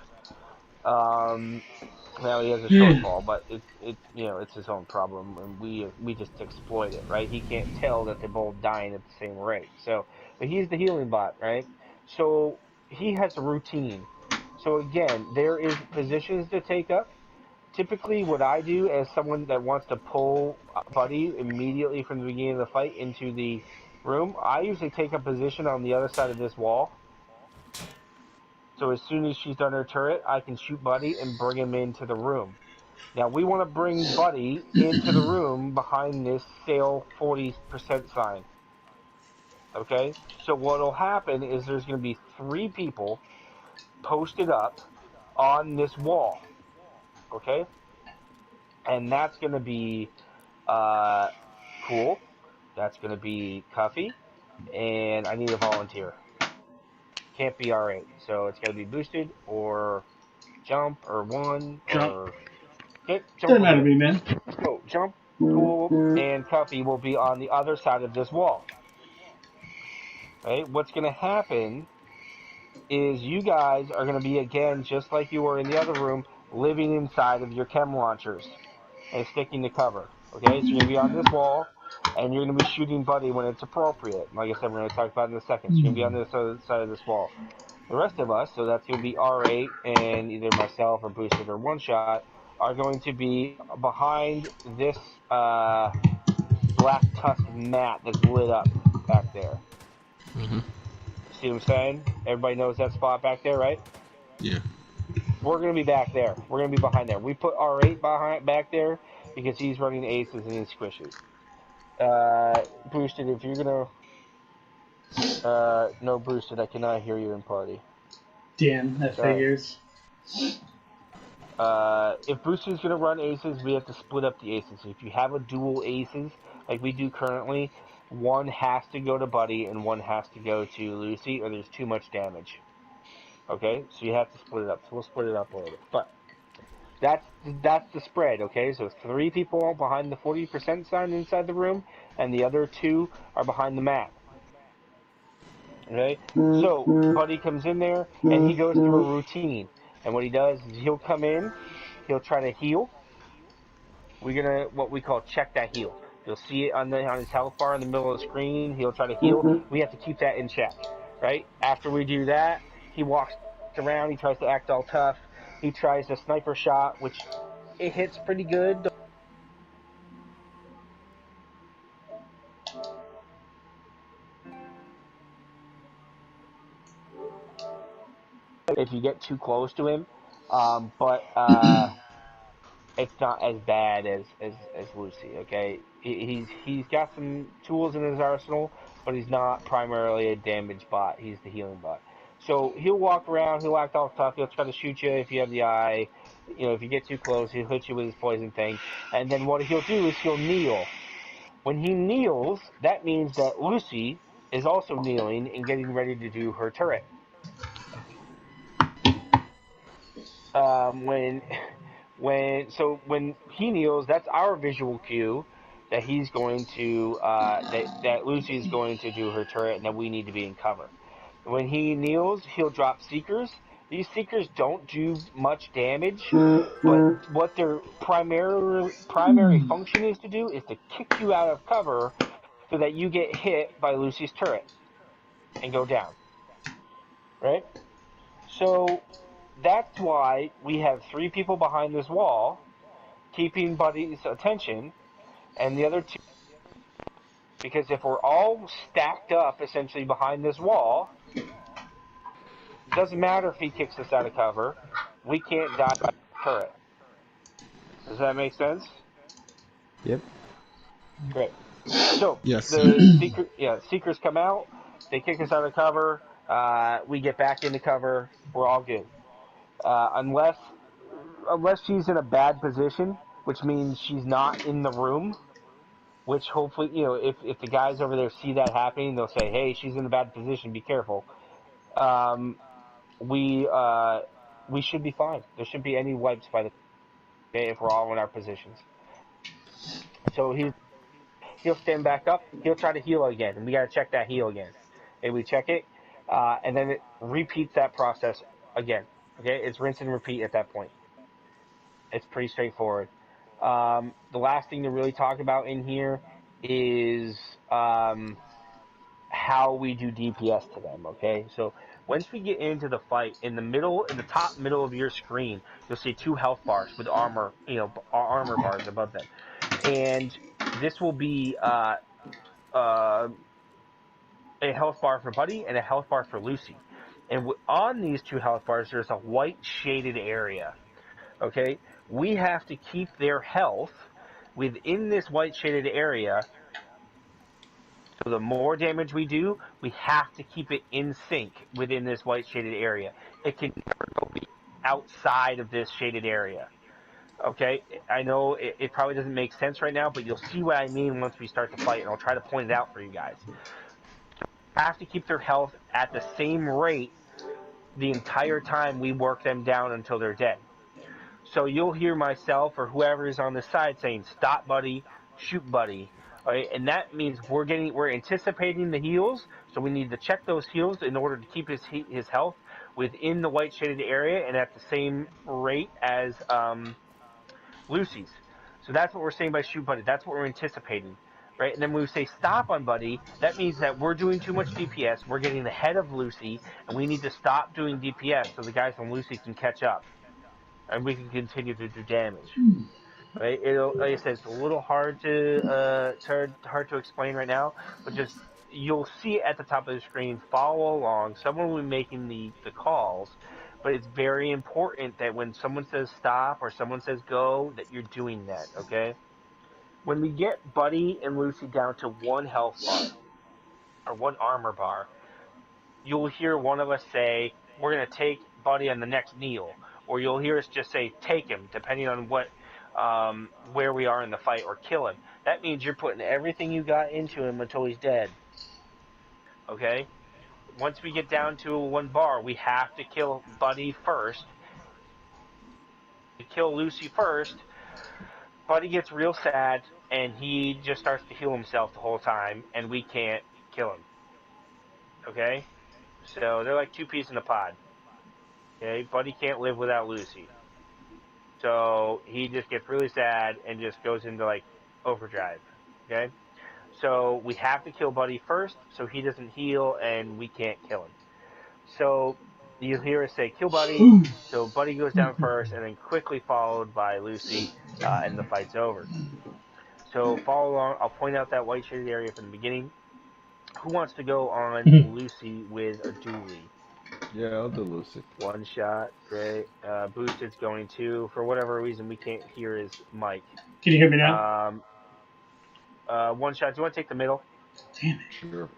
Now he has a
Yeah.
shortfall, but it's his own problem, and we just exploit it, right? He can't tell that they're both dying at the same rate. So, but he's the healing bot, right? So he has a routine. So again, there is positions to take up. Typically, what I do as someone that wants to pull Buddy immediately from the beginning of the fight into the room, I usually take a position on the other side of this wall. So as soon as she's done her turret, I can shoot Buddy and bring him into the room. Now we want to bring Buddy into the room behind this sale 40% sign. Okay? So what'll happen is there's going to be 3 people posted up on this wall. Okay? And that's going to be Cool. That's going to be Cuffy. And I need a volunteer. Can't be R8. So it's got to be boosted or jump or 1
Jump.
or... Okay, jump
Doesn't
over
matter to
here.
me, man.
Let's go. Jump, Cool, and Cuffy will be on the other side of this wall. Right? What's going to happen is you guys are going to be, again, just like you were in the other room, living inside of your chem launchers and sticking to cover. Okay? So you're going to be on this wall, and you're going to be shooting Buddy when it's appropriate. Like I said, we're going to talk about it in a second. So you're going to be on this other side of this wall. The rest of us, so that's going to be R8 and either myself or Boosted or One Shot, are going to be behind this black tusk mat that's lit up back there.
Mm-hmm.
See what I'm saying? Everybody knows that spot back there, right?
Yeah.
We're going to be back there. We're going to be behind there. We put R8 back there because he's running aces and he squishes. Boosted, if you're going to... no, Boosted, I cannot hear you in party.
Damn, that
Sorry.
figures.
If Boosted is going to run aces, we have to split up the aces. If you have a dual aces, like we do currently, one has to go to Buddy and one has to go to Lucy, or there's too much damage. Okay, so you have to split it up. So we'll split it up a little bit. But that's the spread. Okay, so 3 people behind the 40% sign inside the room, and the other 2 are behind the mat. Okay, so Buddy comes in there and he goes through a routine. And what he does is he'll come in, he'll try to heal. We're gonna what we call check that heal. You'll see it on his health bar in the middle of the screen. He'll try to heal. We have to keep that in check, right? After we do that, he walks around. He tries to act all tough. He tries a sniper shot, which it hits pretty good. If you get too close to him, but it's not as bad as Lucy. Okay, he's got some tools in his arsenal, but he's not primarily a damage bot. He's the healing bot. So he'll walk around, he'll act all tough, he'll try to shoot you if you have the eye. You know, if you get too close, he'll hit you with his poison thing. And then what he'll do is he'll kneel. When he kneels, that means that Lucy is also kneeling and getting ready to do her turret. When when he kneels, that's our visual cue that he's going to that Lucy is going to do her turret and that we need to be in cover. When he kneels, he'll drop seekers. These seekers don't do much damage, but what their primary function is to do is to kick you out of cover so that you get hit by Lucy's turret and go down. Right? So that's why we have 3 people behind this wall keeping Buddy's attention, and the other 2, because if we're all stacked up essentially behind this wall, it doesn't matter if he kicks us out of cover, we can't die by the turret. Does that make sense?
Yep.
Great. So
Yes.
the seekers come out, they kick us out of cover, we get back into cover, we're all good. Unless she's in a bad position, which means she's not in the room, which hopefully, you know, if the guys over there see that happening, they'll say, hey, she's in a bad position, be careful. We should be fine. There shouldn't be any wipes by the if we're all in our positions. So he'll stand back up, he'll try to heal again, and we gotta check that heal again. And we check it, and then it repeats that process again. Okay, it's rinse and repeat at that point. It's pretty straightforward. The last thing to really talk about in here is how we do DPS to them. Okay, so once we get into the fight, in the top middle of your screen, you'll see 2 health bars with armor, armor bars above them, and this will be a health bar for Buddy and a health bar for Lucy. And on these 2 health bars, there's a white shaded area. Okay, we have to keep their health within this white shaded area. So the more damage we do, we have to keep it in sync within this white shaded area. It can never go outside of this shaded area. Okay, I know it probably doesn't make sense right now, but you'll see what I mean once we start the fight, and I'll try to point it out for you guys. Have to keep their health at the same rate the entire time we work them down until they're dead. So you'll hear myself or whoever is on the side saying, stop, Buddy, shoot, Buddy. Right, and that means we're anticipating the heals, so we need to check those heals in order to keep his health within the white shaded area and at the same rate as Lucy's. So that's what we're saying by shoot buddy. That's what we're anticipating, right? And then when we say stop on buddy, that means that we're doing too much DPS. We're getting ahead of Lucy, and we need to stop doing DPS so the guys on Lucy can catch up, and we can continue to do damage. Right? Like I said, it's a little hard to hard to explain right now, but just you'll see it at the top of the screen. Follow along. Someone will be making the calls, but it's very important that when someone says stop or someone says go, that you're doing that. Okay? When we get Buddy and Lucy down to one health bar or one armor bar, you'll hear one of us say, "We're going to take Buddy on the next kneel," or you'll hear us just say, "Take him," depending on where we are in the fight, or kill him. That means you're putting everything you got into him until he's dead. Okay? Once we get down to one bar, we have to kill Buddy first. To kill Lucy first, Buddy gets real sad, and he just starts to heal himself the whole time, and we can't kill him. Okay? So they're like two peas in a pod. Okay? Buddy can't live without Lucy. So he just gets really sad and just goes into like overdrive. Okay? So we have to kill Buddy first so he doesn't heal and we can't kill him. So you'll hear us say kill Buddy. So Buddy goes down first and then quickly followed by Lucy, and the fight's over. So follow along. I'll point out that white shaded area from the beginning. Who wants to go on Lucy with a dually?
Yeah, I'll do Lucy.
One shot, great. Boosted's going to. For whatever reason, we can't hear his mic.
Can you hear me now?
One shot. Do you want to take the middle?
Damn it.
Sure.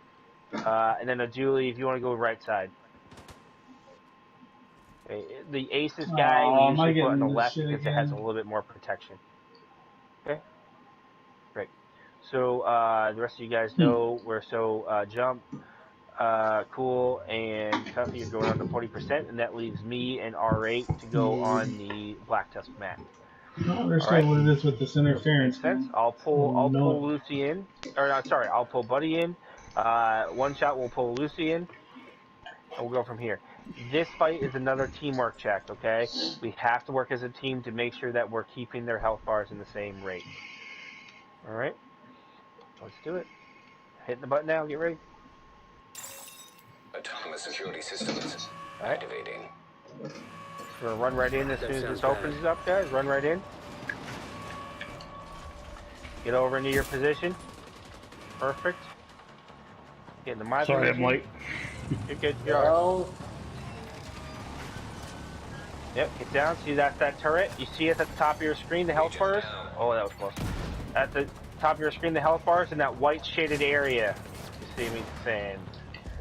And then a dually if you want to go right side. Okay. The aces guy we usually put on the left because it has a little bit more protection. Okay. Great. So the rest of you guys know we're jump. Cool, and Tuffy, you're going on to 40%, and that leaves me and R8 to go on the Black Tusk map.
I don't understand what it is with this interference.
Makes sense. I'll pull Lucy in, or no, sorry, I'll pull Buddy in. One shot will pull Lucy in, and we'll go from here. This fight is another teamwork check. Okay, we have to work as a team to make sure that we're keeping their health bars in the same rate. All right, let's do it. Hitting the button now. Get ready.
Autonomous security systems activating.
We're gonna run right in as soon as this opens up, guys. Run right in. Get over into your position. Perfect. Get into my
Sorry,
position.
I'm late.
You're good. You're all right. Yep, get down. See that turret? You see it at the top of your screen, the health bars? Oh, that was close. At the top of your screen, the health bars in that white shaded area. You see me saying.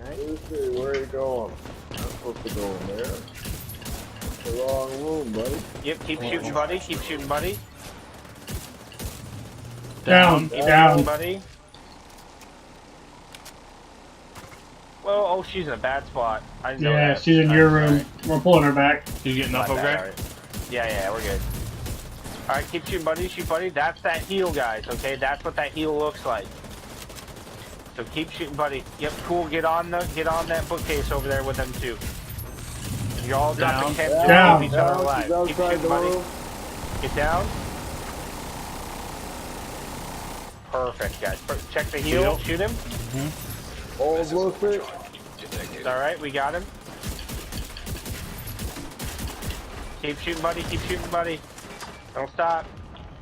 Right.
Lucy, where are you going? I'm supposed to go in there. It's the wrong room, buddy.
Yep, keep shooting, buddy. Keep shooting, buddy.
Down.
Keep shooting, buddy. Well, oh, she's in a bad spot. I didn't know that.
She's in your room. Right. We're pulling her back.
You getting up okay?
Right. Yeah, we're good. Alright, keep shooting, buddy. Shoot, buddy. That's that heal, guys, okay? That's what that heal looks like. So keep shooting, buddy. Yep, cool. Get on that bookcase over there with them too. You're all dropping camp to keep each other alive. Keep shooting, buddy. Get down. Perfect, guys. Check the heal. Shoot him.
All Lucy.
All right, we got him. Keep shooting, buddy. Keep shooting, buddy. Don't stop.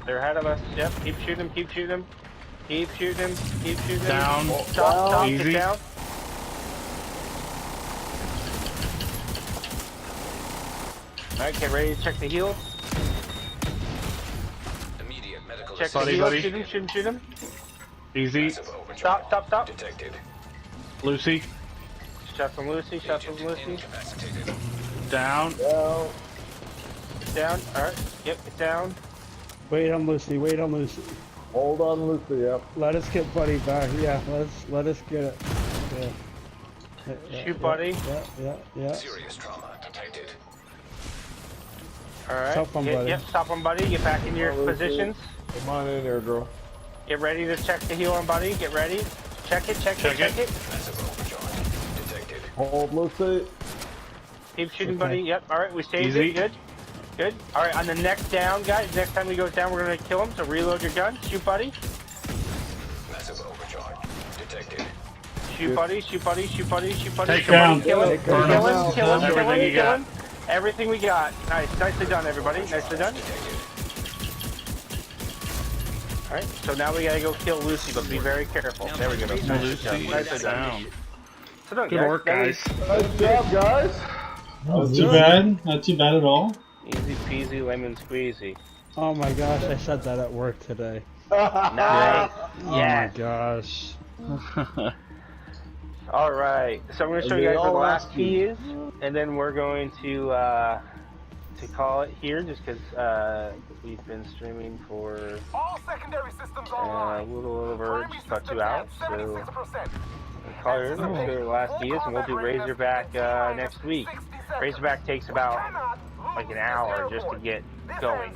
They're ahead of us. Yep. Keep shooting him. Keep shooting him. Keep shooting him. Keep shooting him.
Down.
Stop.
Easy.
Get down. Alright, get ready to check the heal.
Immediate medical
Check the heal. Shoot him.
Easy.
Stop.
Detected.
Lucy.
Shots on Lucy.
Down.
Down. Alright. Yep, get down.
Wait on Lucy.
Hold on, Lucy, yep.
Let us get Buddy back. Yeah, let us get it. Yeah.
Shoot, buddy.
Yeah.
Serious trauma detected.
Alright.
Stop on Buddy.
Yep, stop on, buddy. Get back in your positions.
Come on in there, girl.
Get ready to check the heal on buddy. Get ready. Check it. Check it.
Hold, let's see.
Keep shooting, buddy. Yep. All right, we saved it. Good. Good. All right, on the next down, guys. Next time he goes down, we're gonna kill him. So reload your gun. Shoot, buddy.
Massive overcharge detected.
Shoot, buddy. Shoot, buddy. Shoot, buddy. Shoot, buddy.
Take
Shoot,
him
buddy. Kill him.
Burn
Kill
him.
him. Kill him. Kill
Everything
him.
you
Kill
got.
him. Everything we got. Nice. Nicely done, everybody. Nicely done. All right. So now we gotta go kill Lucy, but be very careful. There we go.
Lucy
Nicely done.
down.
So done,
Good work, guys.
Nice job, guys.
Not too bad. Not too bad at all.
Easy peasy lemon squeezy.
Oh my gosh, I said that at work today.
Nice.
Oh my gosh.
All right. So I'm going to show you guys where the last key is, and then we're going to call it here, just because we've been streaming for a little over just about 2 hours. So we'll call it here. We'll go to the last key is, and we'll do Razorback next week. Razorback takes about like an hour just to get going,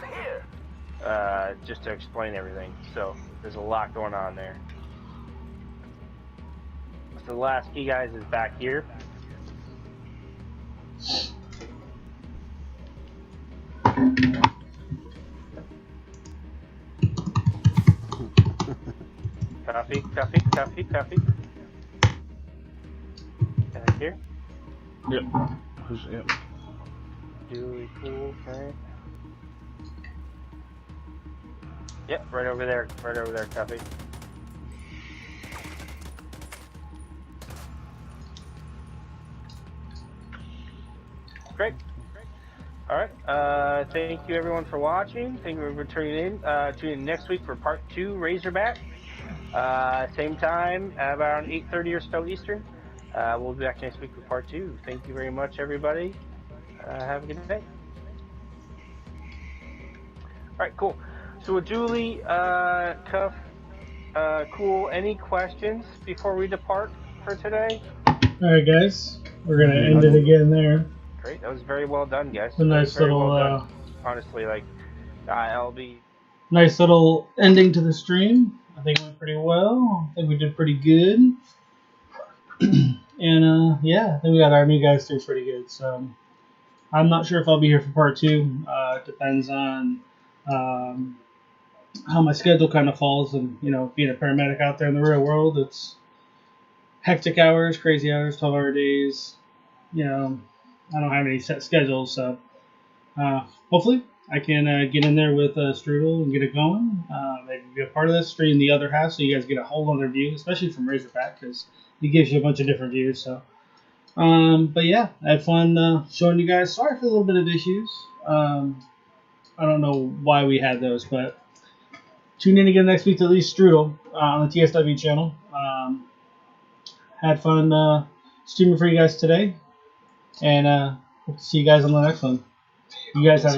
just to explain everything. So there's a lot going on there. So the last key, guys, is back here. Copy. Back here.
Yep.
Really cool, right? Yep, right over there, copy. Great. All right. Thank you everyone for watching. Thank you for tuning in. Tune in next week for part 2, Razorback. Same time, about 8:30 or so Eastern. We'll be back next week for part 2. Thank you very much, everybody. Have a good day. All right, cool. So with Julie, Cuff, cool. Any questions before we depart for today?
All right, guys. We're gonna end it again there.
Great. That was very well done, guys.
A nice little,
well honestly, like, LB.
Nice little ending to the stream. I think it went pretty well. I think we did pretty good. And yeah, I think we got our new guys through pretty good. So I'm not sure if I'll be here for part 2. It depends on how my schedule kind of falls, and being a paramedic out there in the real world, it's hectic hours, crazy hours, 12-hour days. I don't have any set schedules, so hopefully I can get in there with Strudel and get it going. Maybe be a part of this, stream the other half, so you guys get a whole other view, especially from Razorback, because he gives you a bunch of different views. So, but yeah, I had fun showing you guys. Sorry for a little bit of issues. I don't know why we had those, but tune in again next week to at least Strudel on the TSW channel. Had fun streaming for you guys today, and hope to see you guys on the next one. You guys have a